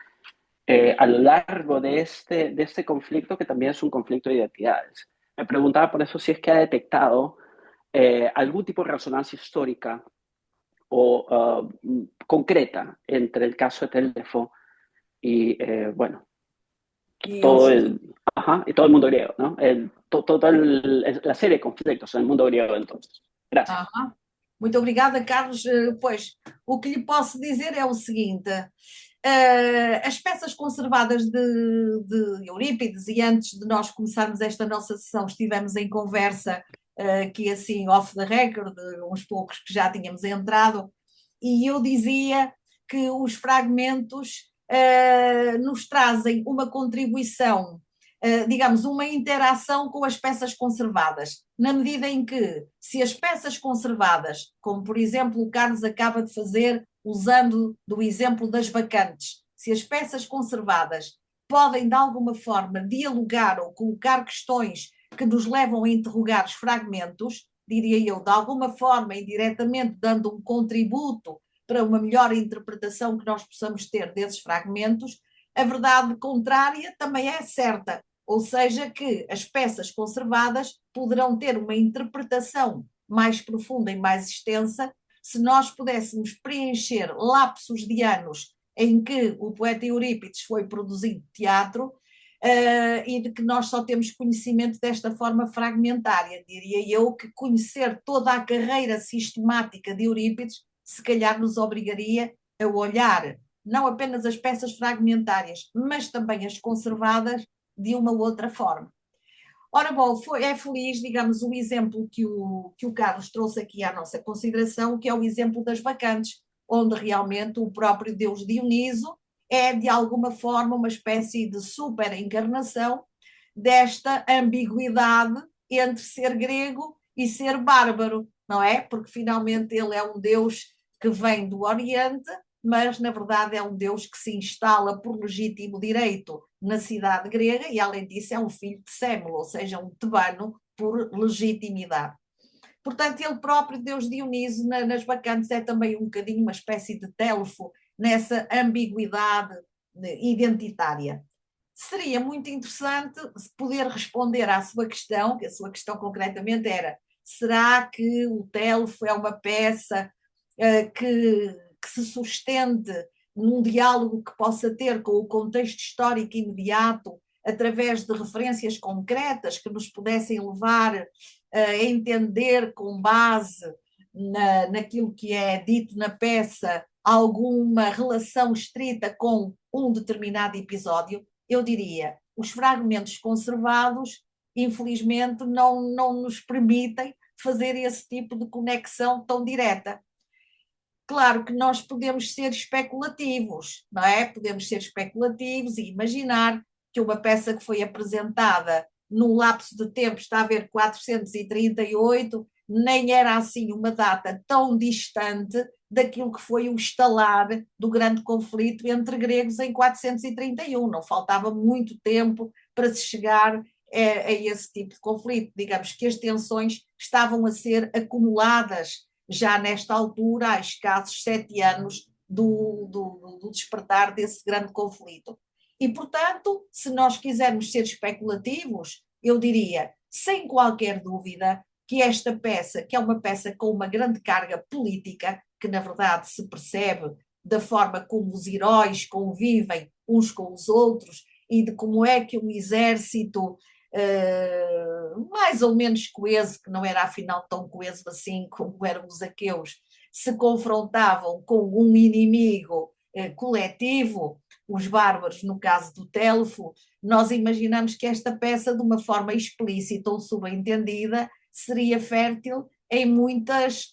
a lo largo de este conflicto, que también es un conflicto de identidades. Me preguntaba por eso si es que ha detectado algún tipo de resonancia histórica o concreta entre el caso de Telefo y, bueno, E todo os, el, ajá, y todo el mundo griego, ¿no? Toda la serie de conflictos en el mundo griego entonces. Gracias. Aham. Muito obrigada, Carlos. Pois, o que lhe posso dizer é o seguinte: as peças conservadas de Eurípides, e antes de nós começarmos esta nossa sessão, estivemos em conversa, aqui assim, off the record, uns poucos que já tínhamos entrado, e eu dizia que os fragmentos nos trazem uma contribuição, digamos, uma interação com as peças conservadas, na medida em que, se as peças conservadas, como por exemplo o Carlos acaba de fazer, usando do exemplo das vacantes, se as peças conservadas podem de alguma forma dialogar ou colocar questões que nos levam a interrogar os fragmentos, diria eu, de alguma forma, indiretamente, dando um contributo para uma melhor interpretação que nós possamos ter desses fragmentos, a verdade contrária também é certa, ou seja, que as peças conservadas poderão ter uma interpretação mais profunda e mais extensa se nós pudéssemos preencher lapsos de anos em que o poeta Eurípides foi produzido teatro, e de que nós só temos conhecimento desta forma fragmentária. Diria eu que conhecer toda a carreira sistemática de Eurípides se calhar nos obrigaria a olhar não apenas as peças fragmentárias, mas também as conservadas de uma outra forma. Ora, bom, é feliz, digamos, o exemplo que o Carlos trouxe aqui à nossa consideração, que é o exemplo das vacantes, onde realmente o próprio Deus Dioniso é, de alguma forma, uma espécie de super-encarnação desta ambiguidade entre ser grego e ser bárbaro, não é? Porque finalmente ele é um Deus que vem do Oriente, mas na verdade é um Deus que se instala por legítimo direito na cidade grega e, além disso, é um filho de Sémulo, ou seja, um tebano por legitimidade. Portanto, ele próprio, Deus Dioniso, nas vacantes, é também um bocadinho uma espécie de Telfo nessa ambiguidade identitária. Seria muito interessante poder responder à sua questão, que a sua questão concretamente era: será que o Telfo é uma peça que se sustente num diálogo que possa ter com o contexto histórico imediato, através de referências concretas que nos pudessem levar a entender com base naquilo que é dito na peça alguma relação estrita com um determinado episódio? Eu diria, os fragmentos conservados, infelizmente, não nos permitem fazer esse tipo de conexão tão direta. Claro que nós podemos ser especulativos, não é? Podemos ser especulativos e imaginar que uma peça que foi apresentada num lapso de tempo, está a ver 438, nem era assim uma data tão distante daquilo que foi o estalar do grande conflito entre gregos em 431. Não faltava muito tempo para se chegar a a esse tipo de conflito. Digamos que as tensões estavam a ser acumuladas já nesta altura, há escassos 7 anos do despertar desse grande conflito. E, portanto, se nós quisermos ser especulativos, eu diria, sem qualquer dúvida, que esta peça, que é uma peça com uma grande carga política, que na verdade se percebe da forma como os heróis convivem uns com os outros e de como é que um exército mais ou menos coeso, que não era afinal tão coeso assim como eram os aqueus, se confrontavam com um inimigo coletivo, os bárbaros, no caso do Telfo. Nós imaginamos que esta peça, de uma forma explícita ou subentendida, seria fértil em muitas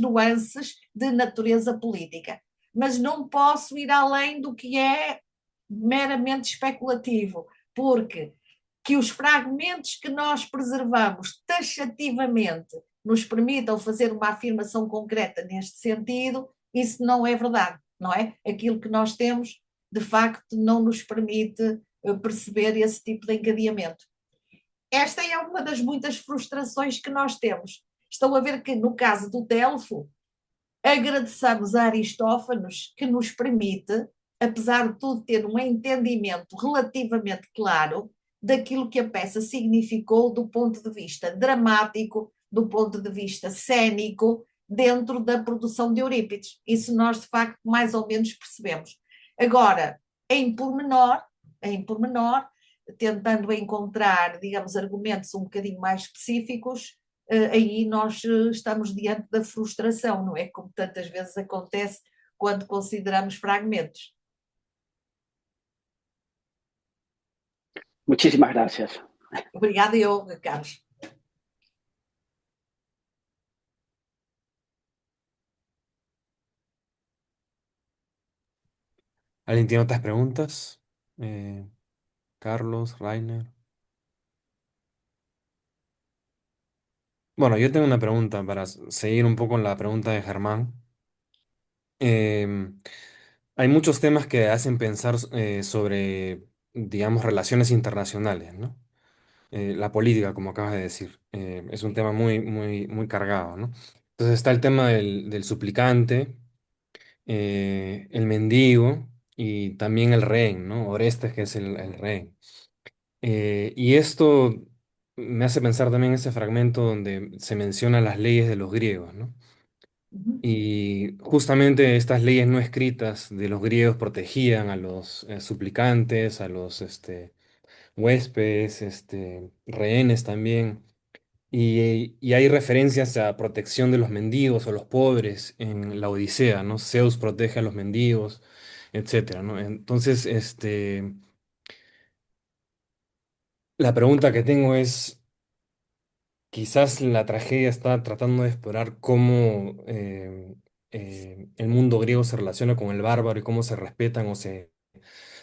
nuances de natureza política. Mas não posso ir além do que é meramente especulativo, porque que os fragmentos que nós preservamos taxativamente nos permitam fazer uma afirmação concreta neste sentido, isso não é verdade, não é? Aquilo que nós temos, de facto, não nos permite perceber esse tipo de encadeamento. Esta é uma das muitas frustrações que nós temos. Estão a ver que, no caso do Delfo, agradeçamos a Aristófanes que nos permite, apesar de tudo, ter um entendimento relativamente claro daquilo que a peça significou do ponto de vista dramático, do ponto de vista cênico, dentro da produção de Eurípides. Isso nós, de facto, mais ou menos percebemos. Agora, em pormenor, tentando encontrar, digamos, argumentos um bocadinho mais específicos, aí nós estamos diante da frustração, não é? Como tantas vezes acontece quando consideramos fragmentos. Muchísimas gracias. Obrigada eu, Carlos. ¿Alguien tiene otras preguntas? Carlos, Rainer. Bueno, yo tengo una pregunta para seguir un poco en la pregunta de Germán. Em, Hay muchos temas que hacen pensar sobre, digamos, relaciones internacionales, ¿no? La política, como acabas de decir, es un tema muy, muy, muy cargado, ¿no? Entonces está el tema del suplicante, el mendigo y también el rehén, ¿no? Orestes, que es el rehén. Y esto me hace pensar también ese fragmento donde se mencionan las leyes de los griegos, ¿no? Y justamente estas leyes no escritas de los griegos protegían a los suplicantes, a los huéspedes, rehenes también. Y hay referencias a protección de los mendigos o los pobres en la Odisea, ¿no? Zeus protege a los mendigos, etcétera, ¿no? Entonces, la pregunta que tengo es, quizás la tragedia está tratando de explorar cómo el mundo griego se relaciona con el bárbaro y cómo se respetan o se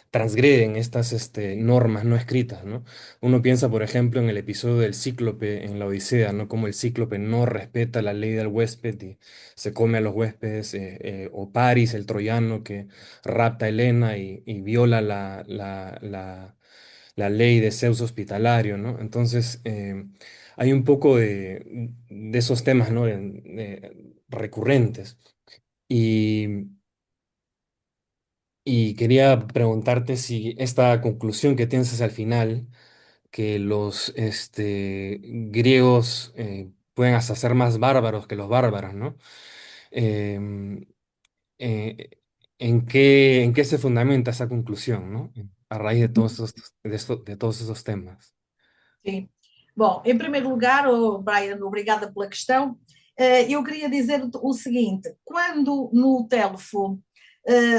transgreden estas normas no escritas, ¿no? Uno piensa, por ejemplo, en el episodio del Cíclope en la Odisea, ¿no? Como el Cíclope no respeta la ley del huésped y se come a los huéspedes, o Paris, el troyano, que rapta a Helena y viola la ley de Zeus hospitalario, ¿no? Entonces, hay un poco de esos temas, ¿no? Recurrentes. Y y quería preguntarte si esta conclusión que tienes al final, que los griegos pueden hasta ser más bárbaros que los bárbaros, ¿no? Em, eh, en qué se fundamenta esa conclusión, ¿no? A raíz de de todos esos temas. Sim. Bom, em primeiro lugar, Brian, obrigada pela questão. Eu queria dizer o seguinte: quando no Telfo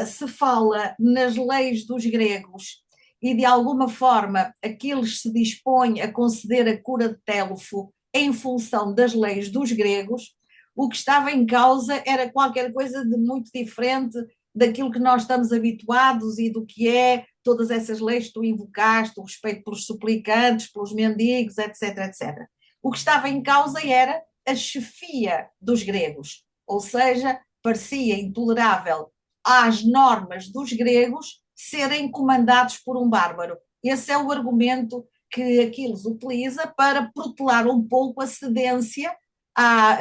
se fala nas leis dos gregos e de alguma forma aqueles se dispõem a conceder a cura de Telfo em função das leis dos gregos, o que estava em causa era qualquer coisa de muito diferente daquilo que nós estamos habituados e do que é todas essas leis que tu invocaste, o respeito pelos suplicantes, pelos mendigos, etc, etc. O que estava em causa era a chefia dos gregos, ou seja, parecia intolerável às normas dos gregos serem comandados por um bárbaro. Esse é o argumento que Aquiles utiliza para protelar um pouco a cedência a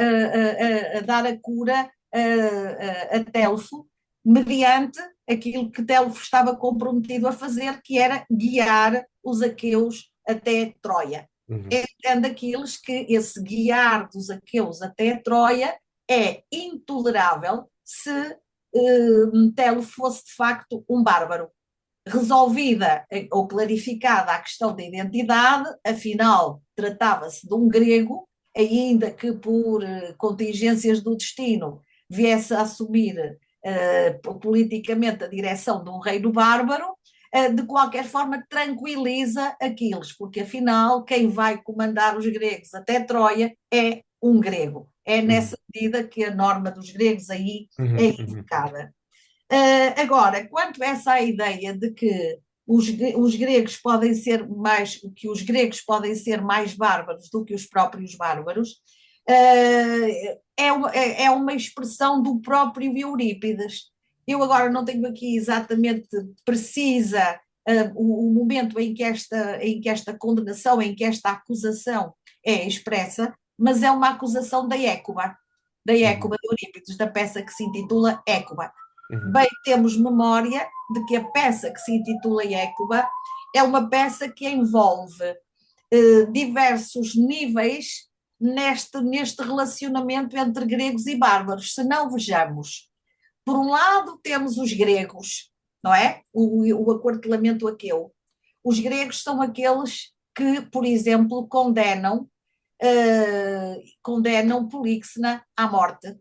dar a cura a Telfo, mediante aquilo que Telfo estava comprometido a fazer, que era guiar os aqueus até Troia. Entende Aquiles que esse guiar dos aqueus até Troia é intolerável se Telfo fosse de facto um bárbaro. Resolvida ou clarificada a questão da identidade, afinal tratava-se de um grego, ainda que por contingências do destino viesse a assumir politicamente a direção de um reino bárbaro, de qualquer forma tranquiliza Aquiles, porque afinal quem vai comandar os gregos até Troia é um grego. É nessa medida que a norma dos gregos aí é indicada. Agora, quanto a essa ideia de que os gregos podem ser mais, que os gregos podem ser mais bárbaros do que os próprios bárbaros, é uma expressão do próprio Eurípides. Eu agora não tenho aqui exatamente precisa o momento em que esta condenação, em que esta acusação é expressa, mas é uma acusação da Écuba de Eurípides, da peça que se intitula Écuba. Bem, temos memória de que a peça que se intitula Écuba é uma peça que envolve diversos níveis neste relacionamento entre gregos e bárbaros. Se não vejamos, por um lado temos os gregos, não é? O aquartelamento aqueu. Os gregos são aqueles que, por exemplo, condenam Políxena à morte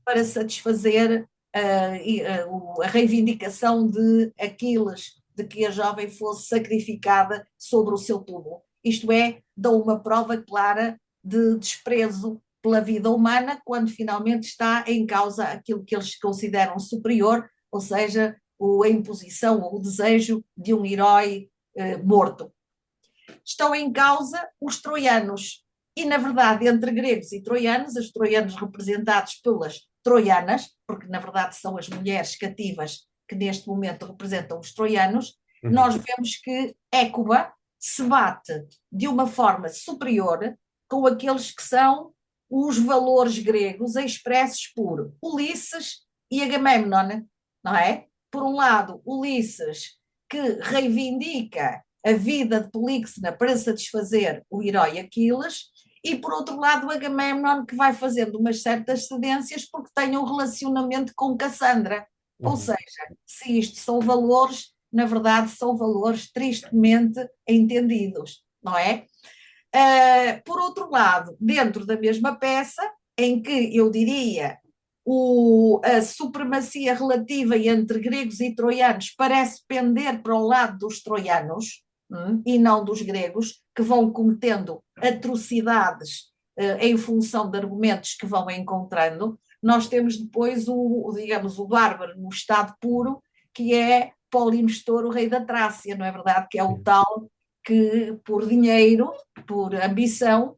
para satisfazer a reivindicação de Aquiles, de que a jovem fosse sacrificada sobre o seu túmulo. Isto é, dão uma prova clara de desprezo pela vida humana, quando finalmente está em causa aquilo que eles consideram superior, ou seja, a imposição ou o desejo de um herói morto. Estão em causa os troianos, e na verdade entre gregos e troianos, os troianos representados pelas troianas, porque na verdade são as mulheres cativas que neste momento representam os troianos, nós vemos que Écuba se bate de uma forma superior com aqueles que são os valores gregos expressos por Ulisses e Agamemnon, não é? Por um lado, Ulisses, que reivindica a vida de Políxena para satisfazer o herói Aquiles, e por outro lado Agamemnon, que vai fazendo umas certas cedências porque tem um relacionamento com Cassandra. Ou seja, se isto são valores, na verdade são valores tristemente entendidos, não é? Por outro lado, dentro da mesma peça, em que eu diria a supremacia relativa entre gregos e troianos parece pender para o lado dos troianos, e não dos gregos, que vão cometendo atrocidades em função de argumentos que vão encontrando. Nós temos depois digamos, o bárbaro no estado puro, que é Polimnestor, o rei da Trácia, não é verdade? Que é o tal que, por dinheiro, por ambição,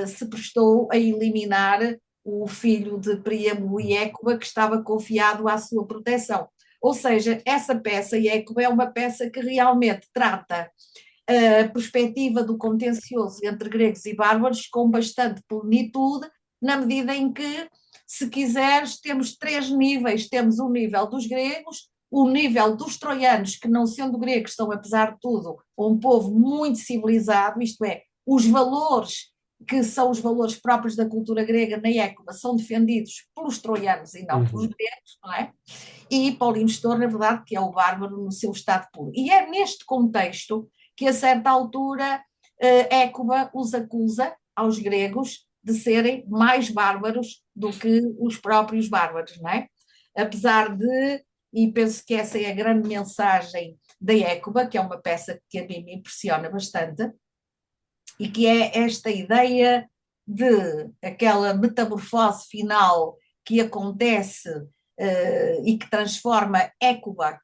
se prestou a eliminar o filho de Príamo e Écuba, que estava confiado à sua proteção. Ou seja, essa peça, Écuba, é uma peça que realmente trata a perspectiva do contencioso entre gregos e bárbaros com bastante plenitude, na medida em que, se quiseres, temos três níveis. Temos o nível dos gregos, o nível dos troianos, que não sendo gregos são, apesar de tudo, um povo muito civilizado, isto é, os valores que são os valores próprios da cultura grega na Écuba são defendidos pelos troianos e não pelos gregos, não é? E Polimnestor, na verdade, que é o bárbaro no seu estado puro. E é neste contexto que, a certa altura, Écuba os acusa aos gregos de serem mais bárbaros do que os próprios bárbaros, não é? Apesar de, e penso que essa é a grande mensagem da Écuba, que é uma peça que a mim me impressiona bastante, e que é esta ideia de aquela metamorfose final que acontece e que transforma Écuba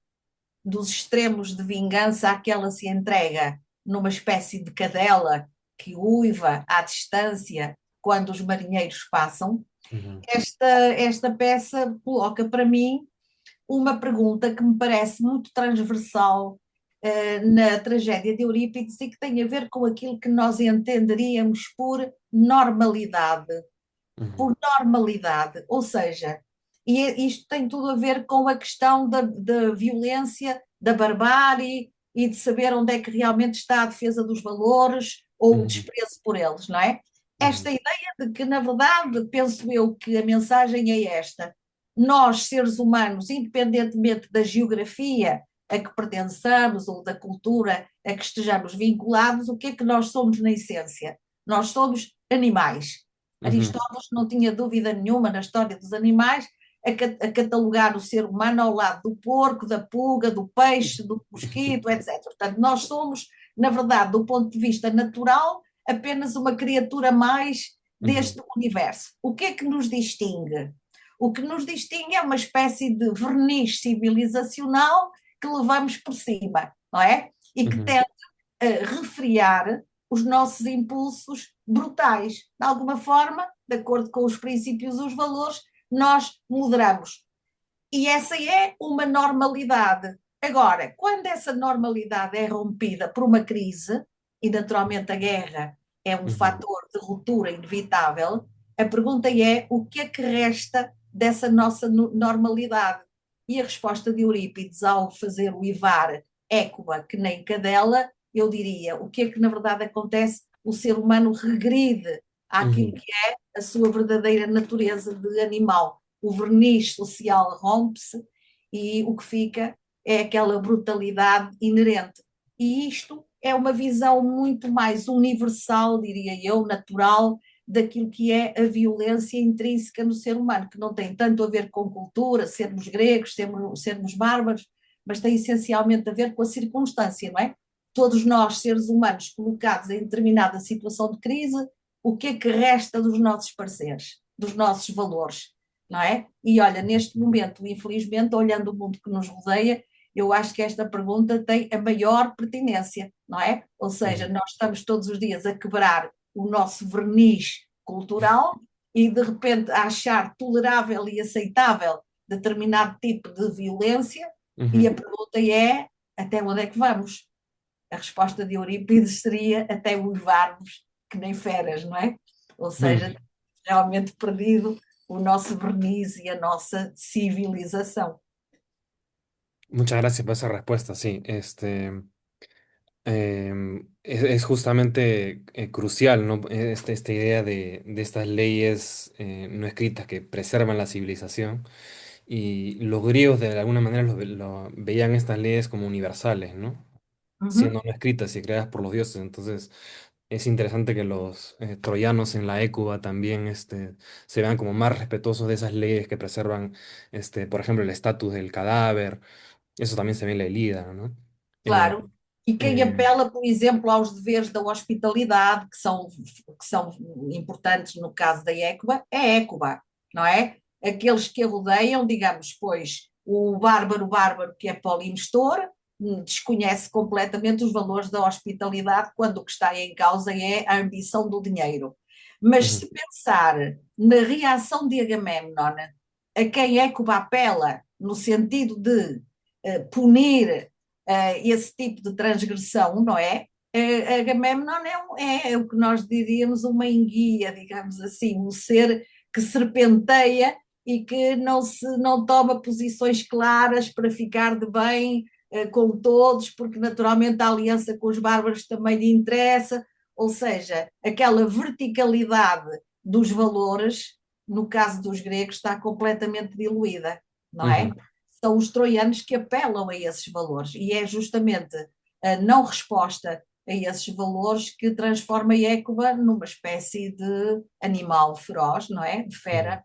dos extremos de vingança àquela se entrega numa espécie de cadela que uiva à distância quando os marinheiros passam. Esta peça coloca para mim uma pergunta que me parece muito transversal na tragédia de Eurípides e que tem a ver com aquilo que nós entenderíamos por normalidade. Ujú, Por normalidade, ou seja, isto tem tudo a ver com a questão da violência, da barbárie e de saber onde é que realmente está a defesa dos valores ou o ujú, desprezo por eles, não é? ujú, Esta ideia de que, na verdade, penso eu que a mensagem é esta: nós, seres humanos, independentemente da geografia a que pertençamos ou da cultura a que estejamos vinculados, o que é que nós somos na essência? Nós somos animais. ujú, Aristóteles não tinha dúvida nenhuma na história dos animais a catalogar o ser humano ao lado do porco, da pulga, do peixe, do mosquito, etc. Portanto, nós somos, na verdade, do ponto de vista natural, apenas uma criatura mais ujú, deste universo. O que é que nos distingue? O que nos distingue é uma espécie de verniz civilizacional que levamos por cima, não é? E que ujú, tenta refriar os nossos impulsos brutais. De alguma forma, de acordo com os princípios e os valores, nós moderamos. E essa é uma normalidade. Agora, quando essa normalidade é rompida por uma crise, e naturalmente a guerra é um ujú, fator de ruptura inevitável, a pergunta é o que é que resta dessa nossa normalidade? E a resposta de Eurípides, ao fazer o Ivar Écuba, que nem cadela, eu diria, o que é que na verdade acontece? O ser humano regride àquilo ujú, que é a sua verdadeira natureza de animal. O verniz social rompe-se e o que fica é aquela brutalidade inerente. E isto é uma visão muito mais universal, diria eu, natural, daquilo que é a violência intrínseca no ser humano, que não tem tanto a ver com cultura, sermos gregos, sermos bárbaros, mas tem essencialmente a ver com a circunstância, não é? Todos nós, seres humanos, colocados em determinada situação de crise, o que é que resta dos nossos pareceres, dos nossos valores, não é? E olha, neste momento, infelizmente, olhando o mundo que nos rodeia, eu acho que esta pergunta tem a maior pertinência, não é? Ou seja, ujú, nós estamos todos os dias a quebrar o nosso verniz cultural e de repente a achar tolerável e aceitável determinado tipo de violência, e a ujú, pergunta é até onde é que vamos? A resposta de Eurípides seria até uivarmos que nem feras, não é? Ou seja, ujú. realmente perdido o nosso verniz e a nossa civilização. Muchas gracias por esa respuesta, sí. Es justamente crucial, ¿no? Esta idea de estas leyes no escritas que preservan la civilización. Y los griegos de alguna manera veían estas leyes como universales, ¿no? Uhum. Siendo no escritas y creadas por los dioses. Entonces es interesante que los troyanos en la Écuba también se vean como más respetuosos de esas leyes que preservan, por ejemplo, el estatus del cadáver. Eso también se ve en la Ilíada, ¿no? Eh, Claro. E quem eh, apela, por exemplo, aos deveres da hospitalidade, que são importantes no caso da Écuba, é a Écuba, não é? Aqueles que a rodeiam, digamos, pois o bárbaro que é polimestor, desconhece completamente os valores da hospitalidade quando o que está em causa é a ambição do dinheiro. Mas ujú, se pensar na reação de Agamemnon, a quem Écuba apela, no sentido de punir esse tipo de transgressão, não é? Agamemnon é o que nós diríamos uma enguia, digamos assim, um ser que serpenteia e que não toma posições claras para ficar de bem com todos, porque naturalmente a aliança com os bárbaros também lhe interessa, ou seja, aquela verticalidade dos valores, no caso dos gregos, está completamente diluída, não é? ujú, São os troianos que apelam a esses valores, e é justamente a não resposta a esses valores que transforma a Écuba numa espécie de animal feroz, não é? De ujú, fera,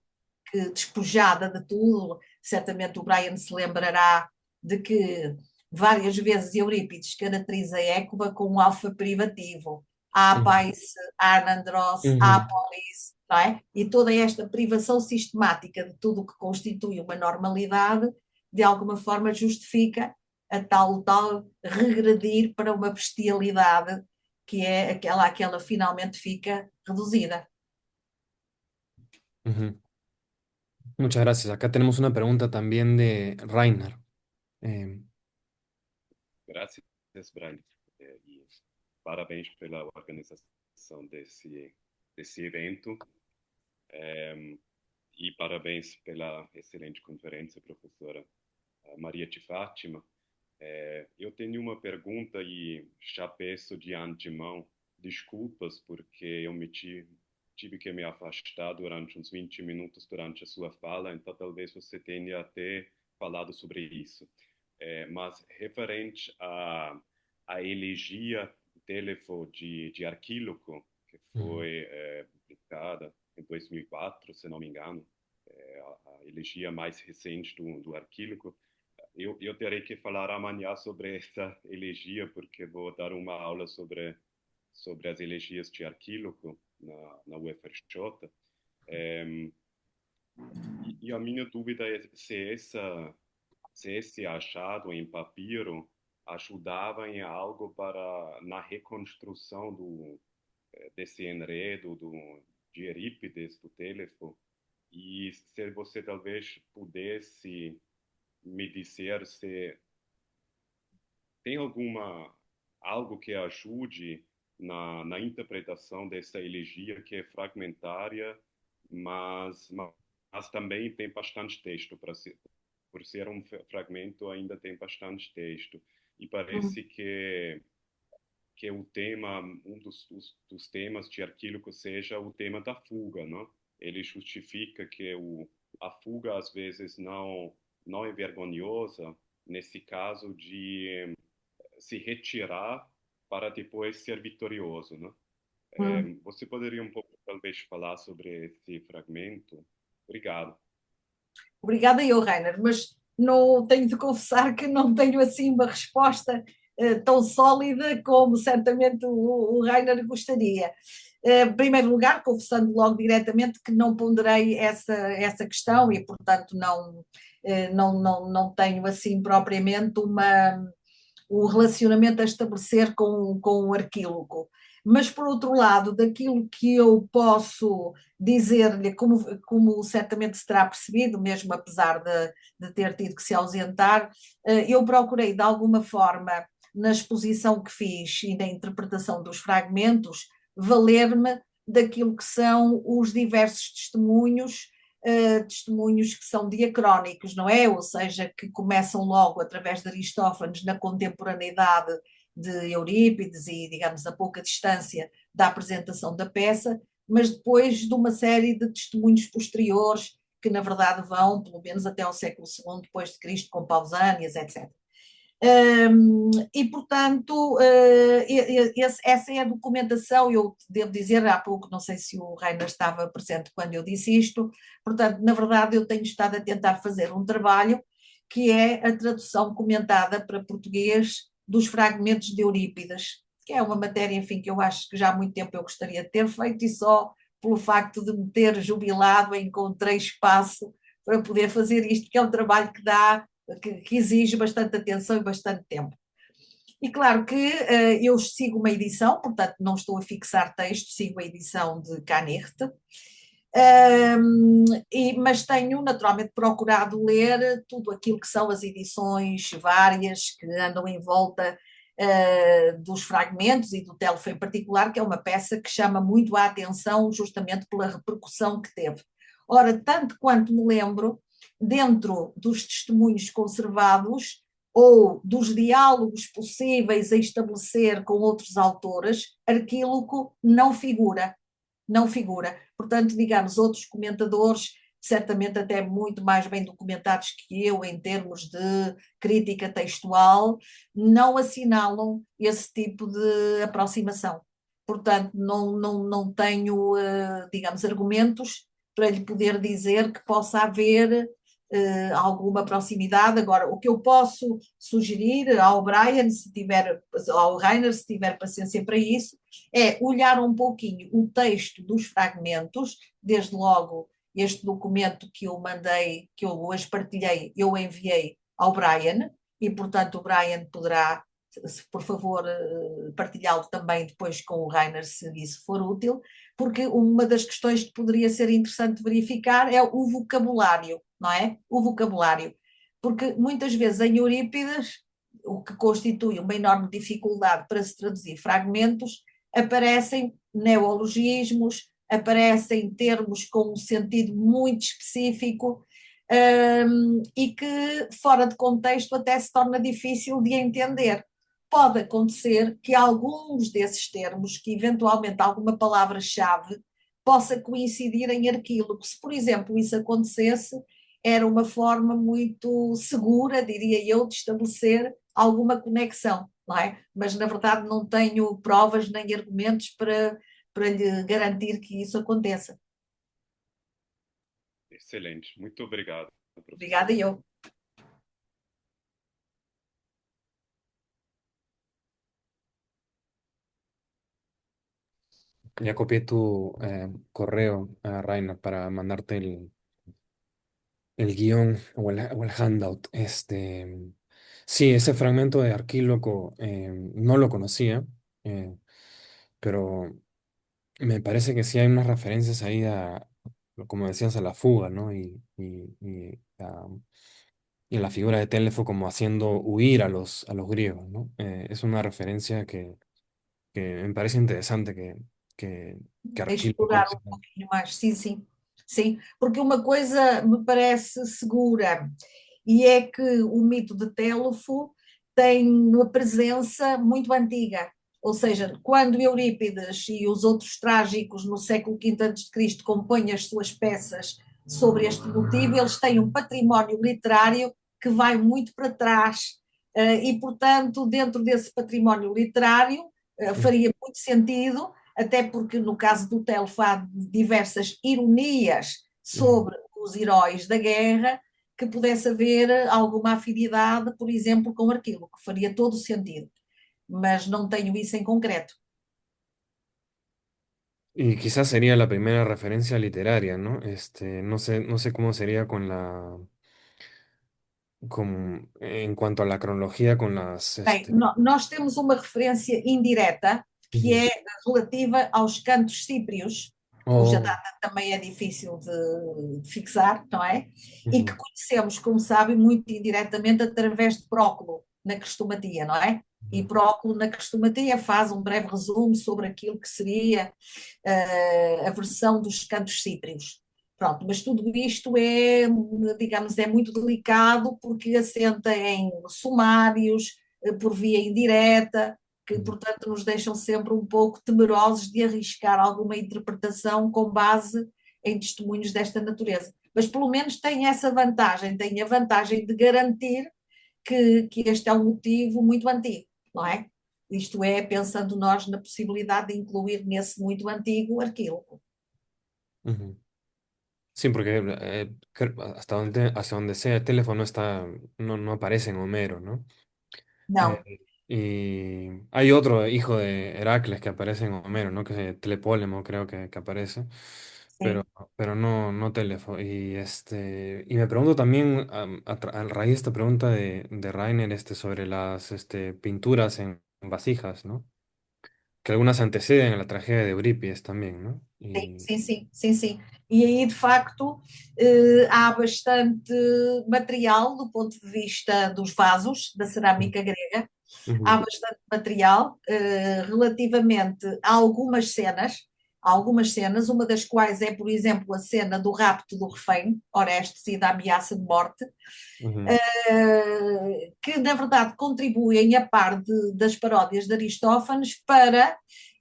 que despojada de tudo. Certamente o Brian se lembrará de que várias vezes Eurípides caracteriza a Écuba com um alfa privativo. ujú, Apais, Anandros, ujú, Apolis, não é? E toda esta privação sistemática de tudo o que constitui uma normalidade de alguma forma justifica a tal regredir para uma bestialidade que é aquela a que ela finalmente fica reduzida. ujú. Muchas gracias. Acá tenemos una pregunta también de Rainer. Eh, Gracias. Brian, e parabéns pela organização desse evento. E parabéns pela excelente conferência, professora Maria de Fátima. Eu tenho uma pergunta e já peço de antemão desculpas, porque eu tive que me afastar durante uns 20 minutos durante a sua fala, então talvez você tenha até falado sobre isso. Mas referente à elegia Telefo de Arquíloco, que foi publicada em 2004, se não me engano, a elegia mais recente do Arquíloco. Eu terei que falar amanhã sobre essa elegia, porque vou dar uma aula sobre as elegias de Arquíloco na UFRJ. E a minha dúvida é se esse achado em papiro ajudava em algo na reconstrução desse enredo de Eurípides, do Telefo, e se você talvez pudesse me dizer se tem algo que ajude na interpretação dessa elegia, que é fragmentária, mas também tem bastante texto, por ser um fragmento ainda tem bastante texto, e parece que o tema, um dos temas de Arquíloco seja o tema da fuga, não? Ele justifica que a fuga às vezes não é vergonhosa, nesse caso de se retirar para depois ser vitorioso, né? Você poderia um pouco, talvez, falar sobre esse fragmento? Obrigado. Obrigada eu, Rainer, mas não tenho de confessar que não tenho assim uma resposta tão sólida como certamente o Rainer gostaria. Em primeiro lugar, confessando logo diretamente que não ponderei essa questão e, portanto, não tenho assim propriamente um relacionamento a estabelecer com o Arquíloco. Mas, por outro lado, daquilo que eu posso dizer-lhe, como certamente se terá percebido, mesmo apesar de ter tido que se ausentar, eu procurei, de alguma forma, na exposição que fiz e na interpretação dos fragmentos, valer-me daquilo que são os diversos testemunhos que são diacrónicos, não é? Ou seja, que começam logo através de Aristófanes na contemporaneidade de Eurípides e, digamos, a pouca distância da apresentação da peça, mas depois de uma série de testemunhos posteriores que, na verdade, vão, pelo menos até ao século II depois de Cristo, com Pausânias, etc. E, portanto, essa é a documentação. Eu devo dizer, há pouco, não sei se o Rainer estava presente quando eu disse isto, portanto, na verdade, eu tenho estado a tentar fazer um trabalho que é a tradução comentada para português dos fragmentos de Eurípides, que é uma matéria, enfim, que eu acho que já há muito tempo eu gostaria de ter feito, e só pelo facto de me ter jubilado encontrei espaço para poder fazer isto, que é um trabalho que exige bastante atenção e bastante tempo. E claro que eu sigo uma edição, portanto não estou a fixar texto, sigo a edição de Canerte, mas tenho naturalmente procurado ler tudo aquilo que são as edições várias que andam em volta dos fragmentos e do Telefo em particular, que é uma peça que chama muito a atenção justamente pela repercussão que teve. Ora, tanto quanto me lembro, dentro dos testemunhos conservados ou dos diálogos possíveis a estabelecer com outros autores, Arquíloco não figura. Portanto, digamos, outros comentadores, certamente até muito mais bem documentados que eu em termos de crítica textual, não assinalam esse tipo de aproximação. Portanto, não tenho, digamos, argumentos para lhe poder dizer que possa haver alguma proximidade. Agora, o que eu posso sugerir ao Brian, ao Rainer, se tiver paciência para isso, é olhar um pouquinho o texto dos fragmentos, desde logo este documento que eu mandei, que eu hoje partilhei, eu enviei ao Brian, e portanto o Brian poderá, por favor, partilhá-lo também depois com o Rainer, se isso for útil, porque uma das questões que poderia ser interessante verificar é o vocabulário, não é? O vocabulário. Porque muitas vezes em Eurípides o que constitui uma enorme dificuldade para se traduzir fragmentos, aparecem neologismos, aparecem termos com um sentido muito específico, e que fora de contexto até se torna difícil de entender. Pode acontecer que alguns desses termos, que eventualmente alguma palavra-chave, possa coincidir em arquílogo. Se, por exemplo, isso acontecesse, era uma forma muito segura, diria eu, de estabelecer alguma conexão, não é? Mas, na verdade, não tenho provas nem argumentos para lhe garantir que isso aconteça. Excelente. Muito obrigado, professor. Obrigada eu. Ya copié tu correo a Raina para mandarte el guión o el handout. Sí, ese fragmento de Arquíloco no lo conocía, eh, pero me parece que sí hay unas referencias ahí como decías, a la fuga, ¿no? Y a la figura de Ténefo como haciendo huir a los griegos, ¿no? Es una referencia que me parece interesante que Arquíloco Explorar um pouquinho mais, sim, sim, sim, porque uma coisa me parece segura, e é que o mito de Télofo tem uma presença muito antiga, ou seja, quando Eurípides e os outros trágicos no século V a.C. compõem as suas peças sobre este motivo, eles têm um património literário que vai muito para trás, e portanto dentro desse património literário faria muito sentido, até porque no caso do Telfo há diversas ironias sobre os heróis da guerra, que pudesse haver alguma afinidade, por exemplo, com aquilo, que faria todo o sentido, mas não tenho isso em concreto. Y quizás sería la primera referencia literaria, ¿no? No sé cómo sería en cuanto a la cronología con Bem, nós temos uma referência indireta que Ujú. é relativa aos cantos cíprios, cuja Oh, data também é difícil de fixar, não é? E que ujú, conhecemos, como sabe, muito indiretamente através de Próculo, na Crestomatia, não é? E ujú. Próculo, na Crestomatia, faz um breve resumo sobre aquilo que seria a versão dos cantos cíprios. Pronto, mas tudo isto é, digamos, é muito delicado porque assenta em sumários, por via indireta, que, Ujú. portanto, nos deixam sempre um pouco temerosos de arriscar alguma interpretação com base em testemunhos desta natureza. Mas, pelo menos, tem a vantagem de garantir que este é um motivo muito antigo, não é? Isto é, pensando nós na possibilidade de incluir nesse muito antigo Arquíloco. Ujú. Sí, porque hasta donde sea el teléfono no aparece en Homero, ¿no? Eh, Não, y hay otro hijo de Heracles que aparece en Homero, ¿no? Que es Tlepólemo, creo que aparece, sim. pero no Telefo. Y me pregunto también, a raíz de esta pregunta de Rainer, sobre las pinturas en vasijas, ¿no? Que algunas anteceden a la tragedia de Eurípides también, ¿no? Sim, sim, sim, sim, sim. E aí, de facto, há bastante material do ponto de vista dos vasos, da cerâmica grega, há Ujú, bastante material relativamente a algumas cenas, uma das quais é, por exemplo, a cena do rapto do refém, Orestes, e da ameaça de morte, ujú, que na verdade contribuem a par das paródias de Aristófanes para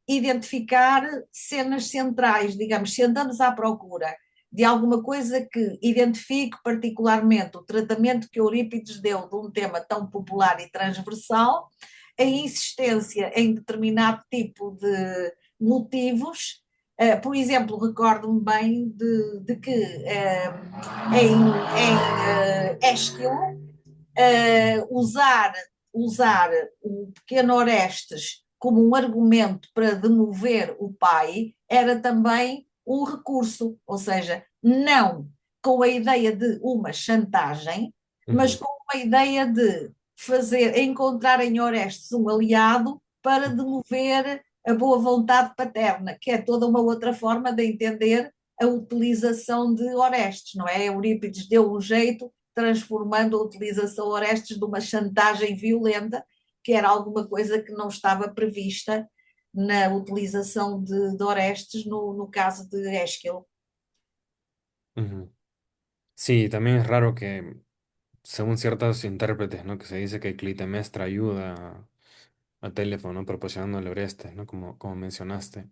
identificar cenas centrais, digamos, se andamos à procura de alguma coisa que identifique particularmente o tratamento que Eurípides deu de um tema tão popular e transversal, a insistência em determinado tipo de motivos. Por exemplo, recordo-me bem de que em Ésquilo, usar o pequeno Orestes como um argumento para demover o pai era também um recurso, ou seja, não com a ideia de uma chantagem, mas ujú, com a ideia de encontrar em Orestes um aliado para demover a boa vontade paterna, que é toda uma outra forma de entender a utilização de Orestes, não é? Eurípides deu um jeito transformando a utilização de Orestes de uma chantagem violenta, que era alguma coisa que não estava prevista na utilização de Orestes no caso de Ésquilo. Ujú. Sí, también es raro que, según ciertos intérpretes, ¿no? Que se dice que Clitemnestra ayuda a Teléfono, ¿no? Proporcionándole Orestes, ¿no? Como mencionaste.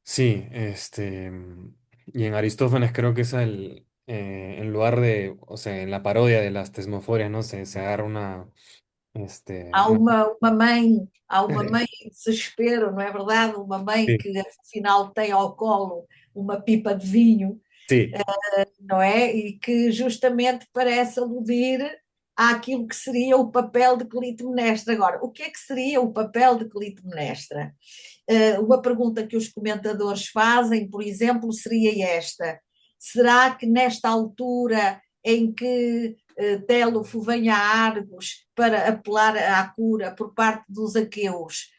Sí, y en Aristófanes creo que es en lugar de, o sea, en la parodia de las tesmoforias, ¿no? Se agarra Há una... há uma mãe em desespero, não é verdade? Uma mãe Sí, que afinal tem ao colo uma pipa de vinho, sí. não é? E que justamente parece aludir àquilo que seria o papel de Clitemnestra. Agora, o que é que seria o papel de Clitemnestra? Uma pergunta que os comentadores fazem, por exemplo, seria esta: será que nesta altura em que Télufo vem a Argos para apelar à cura por parte dos aqueus,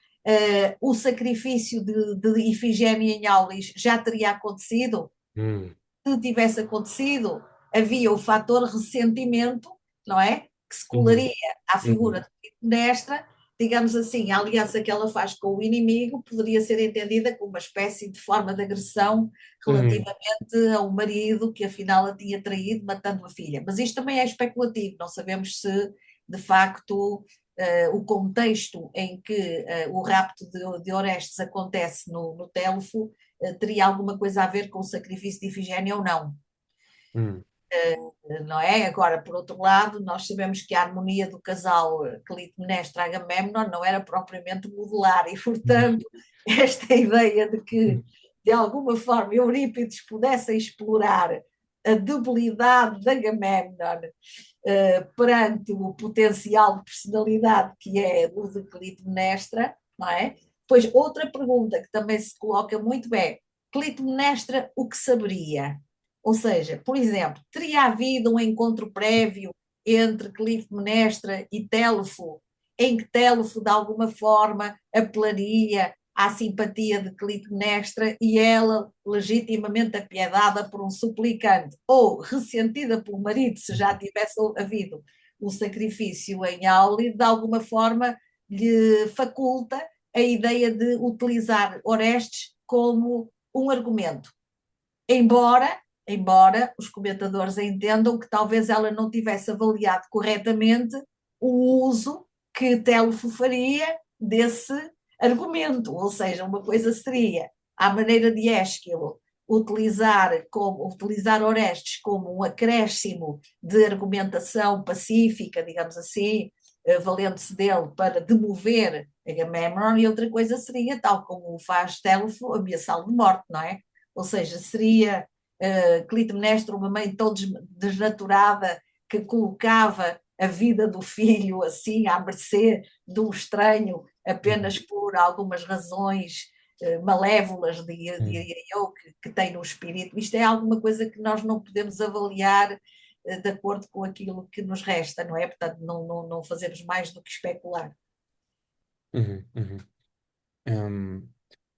o sacrifício de Ifigénia em Aulis já teria acontecido? Mm, Se tivesse acontecido, havia o fator ressentimento, não é? Que se ujú, colaria à figura ujú, de Clitemnestra, digamos assim, a aliança que ela faz com o inimigo poderia ser entendida como uma espécie de forma de agressão ujú, relativamente ao marido que afinal a tinha traído, matando a filha. Mas isto também é especulativo, não sabemos se de facto o contexto em que o rapto de Orestes acontece no Télufo teria alguma coisa a ver com o sacrifício de Ifigénia ou não. mm, Não é? Agora, por outro lado, nós sabemos que a harmonia do casal Clitemnestra-Agamemnon não era propriamente modular e, portanto, esta ideia de que, de alguma forma, Eurípides pudesse explorar a debilidade de Agamemnon perante o potencial de personalidade que é o de Clitemnestra, não é? Pois outra pergunta que também se coloca muito é: Clitemnestra o que saberia? Ou seja, por exemplo, teria havido um encontro prévio entre Clitemnestra e Télufo, em que Télufo, de alguma forma, apelaria à simpatia de Clitemnestra e ela, legitimamente apiedada por um suplicante, ou ressentida pelo marido, se já tivesse havido o sacrifício em Aule, de alguma forma lhe faculta a ideia de utilizar Orestes como um argumento. Embora os comentadores entendam que talvez ela não tivesse avaliado corretamente o uso que Telfo faria desse argumento, ou seja, uma coisa seria, à maneira de Ésquilo, utilizar Orestes como um acréscimo de argumentação pacífica, digamos assim, valendo-se dele para demover Agamemnon, e outra coisa seria, tal como faz Telfo, ameaçá-lo de morte, não é? Ou seja, seria Clitemnestra uma mãe tão desnaturada que colocava a vida do filho assim à mercê de um estranho apenas por algumas razões malévolas, mm, diria eu, que tem no espírito. Isto é alguma coisa que nós não podemos avaliar de acordo com aquilo que nos resta, não é? Portanto, não fazemos mais do que especular. ujú, ujú.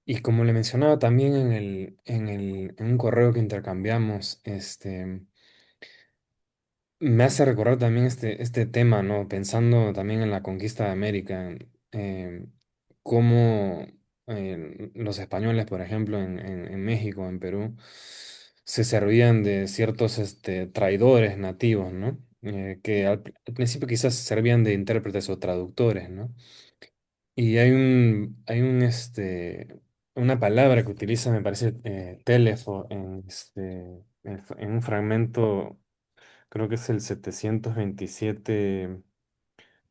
Y como le mencionaba también en un correo que intercambiamos, me hace recordar también este tema, ¿no? Pensando también en la conquista de América, cómo los españoles, por ejemplo, en México, en Perú, se servían de ciertos traidores nativos, ¿no? Que al principio quizás servían de intérpretes o traductores, ¿no? Y una palabra que utiliza, me parece, Telefo en un fragmento, creo que es el 727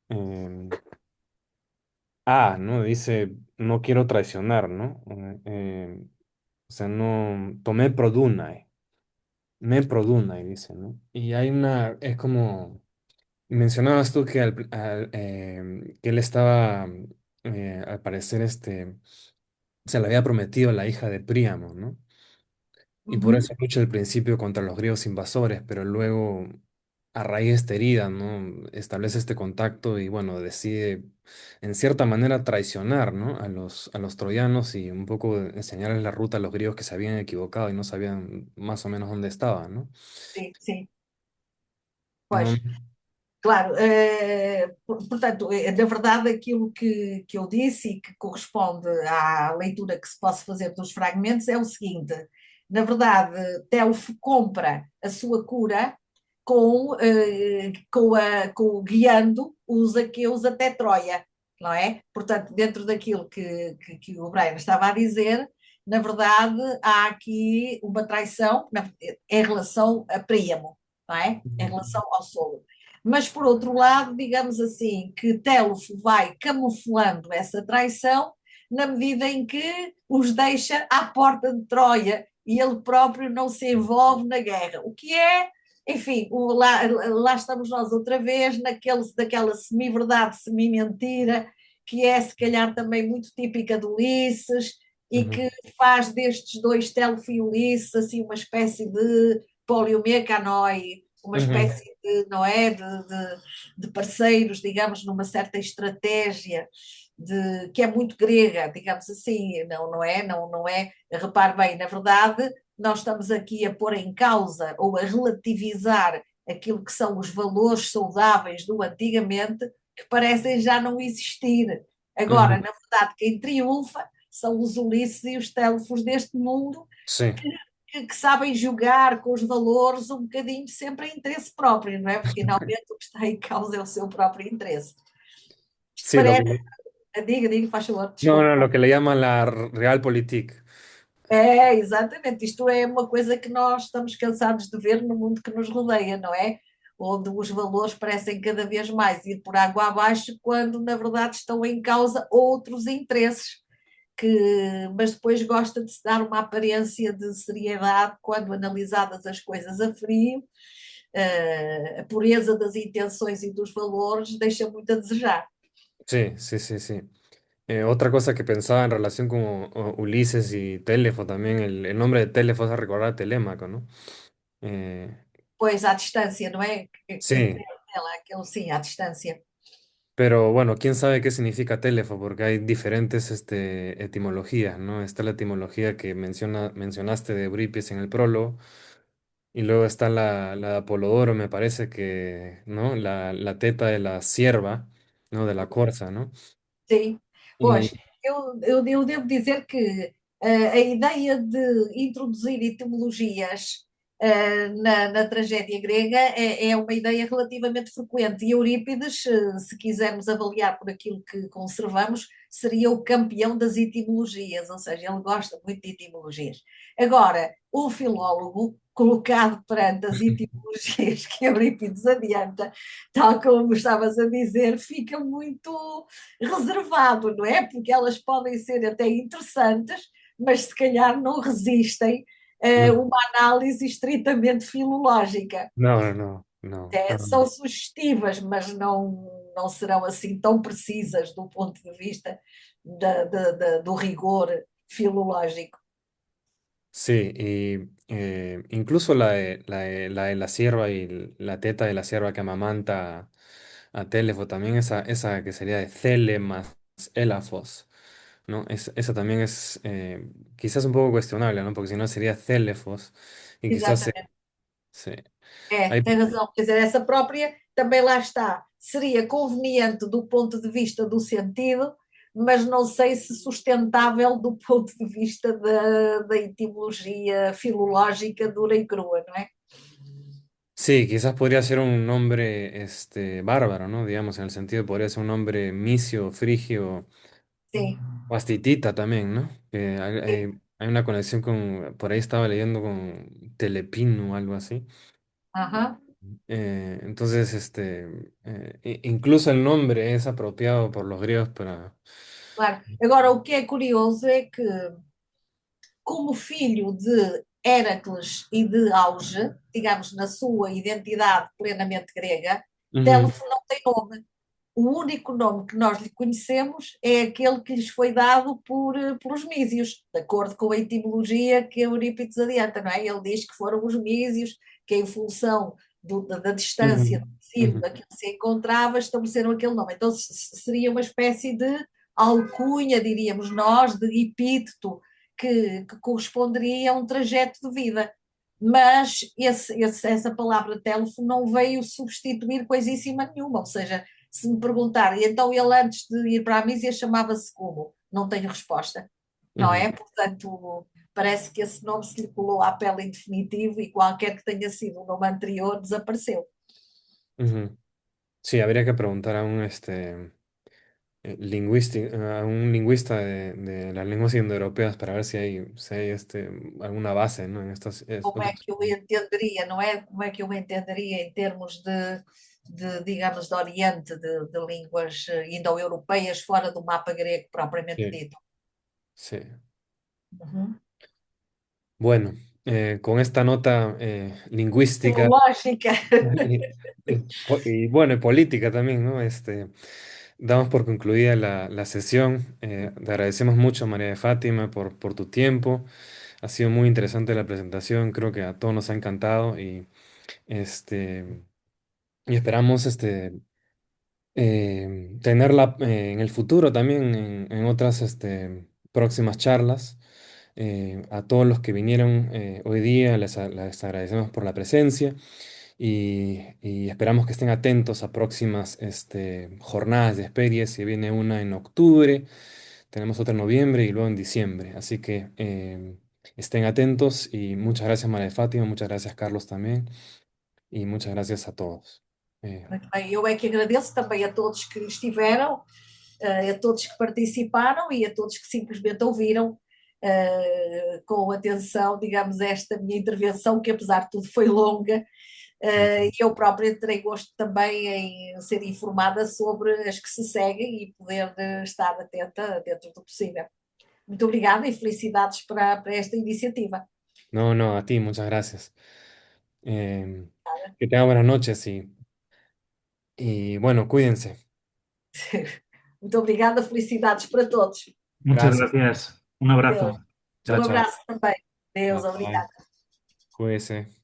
em, ¿no? Dice, no quiero traicionar, ¿no? O sea, no, tomé produnae, me produnae, dice, ¿no? Y es como, mencionabas tú que, que él estaba, al parecer, se le había prometido a la hija de Príamo, ¿no? Y por Uhum. eso lucha al principio contra los griegos invasores, pero luego, a raíz de esta herida, ¿no? Establece este contacto y, bueno, decide, en cierta manera, traicionar, ¿no? A los troyanos y un poco enseñarles la ruta a los griegos que se habían equivocado y no sabían más o menos dónde estaban, ¿no? Sim, sim. ¿no? Pois, claro, portanto, na verdade, aquilo que eu disse e que corresponde à leitura que se possa fazer dos fragmentos é o seguinte: na verdade, Telfo compra a sua cura guiando os aqueus até Troia, não é? Portanto, dentro daquilo que o Brian estava a dizer, na verdade, há aqui uma traição em relação a Príamo, não é? Em relação ao sogro. Mas, por outro lado, digamos assim, que Telfo vai camuflando essa traição na medida em que os deixa à porta de Troia e ele próprio não se envolve na guerra. O que é, enfim, lá estamos nós outra vez daquela semi-verdade, semi-mentira, que é se calhar também muito típica de Ulisses e Ujú, que faz destes dois, Telfo e Ulisses, assim, uma espécie de poliomecanoi, uma ujú. espécie de, não é, de parceiros, digamos, numa certa estratégia que é muito grega, digamos assim, não é, repare bem, na verdade, nós estamos aqui a pôr em causa ou a relativizar aquilo que são os valores saudáveis do antigamente, que parecem já não existir. Agora, Ujú. na verdade, quem triunfa são os Ulisses e os Telfos deste mundo Sí, que sabem jogar com os valores um bocadinho sempre em interesse próprio, não é? Porque finalmente o que está em causa é o seu próprio interesse. Isto sí, parece, diga, faz favor, no, no, desculpe. lo que le llaman la Realpolitik. É, exatamente, isto é uma coisa que nós estamos cansados de ver no mundo que nos rodeia, não é? Onde os valores parecem cada vez mais ir por água abaixo, quando na verdade estão em causa outros interesses, mas depois gosta de se dar uma aparência de seriedade quando analisadas as coisas a frio, a pureza das intenções e dos valores deixa muito a desejar. Sí, sí, sí, sí. Otra cosa que pensaba en relación con Ulises y Téléfo también, el nombre de Téléfo hace recordar a Telémaco, ¿no? Eh, Pois à distância, não é? Entre sí, ela, aquele sim, à distância. pero bueno, quién sabe qué significa Téléfo, porque hay diferentes etimologías, ¿no? Está la etimología que mencionaste de Eurípides en el prólogo, y luego está la de Apolodoro, me parece que, ¿no? La teta de la cierva, ¿no? De la corza, ¿no? Sim, Y pois, eu devo dizer que a ideia de introduzir etimologias na tragédia grega é uma ideia relativamente frequente. E Eurípides, se quisermos avaliar por aquilo que conservamos, seria o campeão das etimologias, ou seja, ele gosta muito de etimologias. Agora, o filólogo, colocado perante as etimologias que Eurípides adianta, tal como estavas a dizer, fica muito reservado, não é? Porque elas podem ser até interessantes, mas se calhar não resistem a no, uma análise estritamente filológica. no, no, no, no. São sugestivas, mas não serão assim tão precisas do ponto de vista do rigor filológico. Sí, y incluso la de la sierva y la teta de la sierva que amamanta a Telefo, también esa que sería de Cele más Elafos, ¿no? Esa también es quizás un poco cuestionable, ¿no? Porque si no sería Celefos y quizás Exatamente. sí. É, Hay- tem razão. Quer dizer, essa própria também lá está. Seria conveniente do ponto de vista do sentido, mas não sei se sustentável do ponto de vista da etimologia filológica dura e crua, não é? sí, quizás podría ser un nombre bárbaro, ¿no? Digamos, en el sentido podría ser un nombre misio, frigio. Sim, O Astitita también, ¿no? Que sim. hay una conexión con, por ahí estaba leyendo con Telepino o algo así. Aham, Entonces, incluso el nombre es apropiado por los griegos para... claro. Agora, o que é curioso é que, como filho de Héracles e de Auge, digamos, na sua identidade plenamente grega, Ujú, Telfo não tem nome. O único nome que nós lhe conhecemos é aquele que lhes foi dado pelos Mísios, de acordo com a etimologia que Eurípides adianta, não é? Ele diz que foram os Mísios que, em função da distância ujú, do círculo ujú. daquilo que se encontrava, estabeleceram aquele nome. Então seria uma espécie de alcunha, diríamos nós, de epíteto, que corresponderia a um trajeto de vida. mas essa palavra telefone não veio substituir coisíssima nenhuma, ou seja, se me perguntarem, então ele antes de ir para a misia chamava-se como? Não tenho resposta, não Ujú, é? Portanto, parece que esse nome se lhe colou à pele em definitivo e qualquer que tenha sido o nome anterior desapareceu. ujú. Sí, habría que preguntar a a un lingüista de las lenguas indoeuropeas para ver si hay alguna base, ¿no? En estas Como é otras. que eu entenderia, não é? Como é que eu entenderia em termos digamos, de Oriente, de línguas indo-europeias fora do mapa grego propriamente Sí, dito? sí. Uhum. Bueno, con esta nota lingüística Filológica. y, y bueno, y política también, ¿no? Damos por concluida la sesión. Te agradecemos mucho, María de Fátima, por tu tiempo. Ha sido muy interesante la presentación, creo que a todos nos ha encantado este, y esperamos tenerla en el futuro también en otras próximas charlas. A todos los que vinieron hoy día les agradecemos por la presencia y esperamos que estén atentos a próximas jornadas de Esperia. Si viene una en octubre, tenemos otra en noviembre y luego en diciembre. Así que estén atentos y muchas gracias, María de Fátima, muchas gracias, Carlos, también, y muchas gracias a todos. Muito bem, eu é que agradeço também a todos que estiveram, a todos que participaram e a todos que simplesmente ouviram com atenção, digamos, esta minha intervenção, que apesar de tudo foi longa, e eu própria terei gosto também em ser informada sobre as que se seguem e poder estar atenta dentro do possível. Muito obrigada e felicidades para esta iniciativa. No, no, a ti, muchas gracias. Que tengan buenas noches y bueno, cuídense. Muito obrigada, felicidades para todos. Muchas Gracias. gracias. Un Deus. abrazo. Um Chao, chao. abraço também. Deus, Bye, bye. obrigada. Cuídense.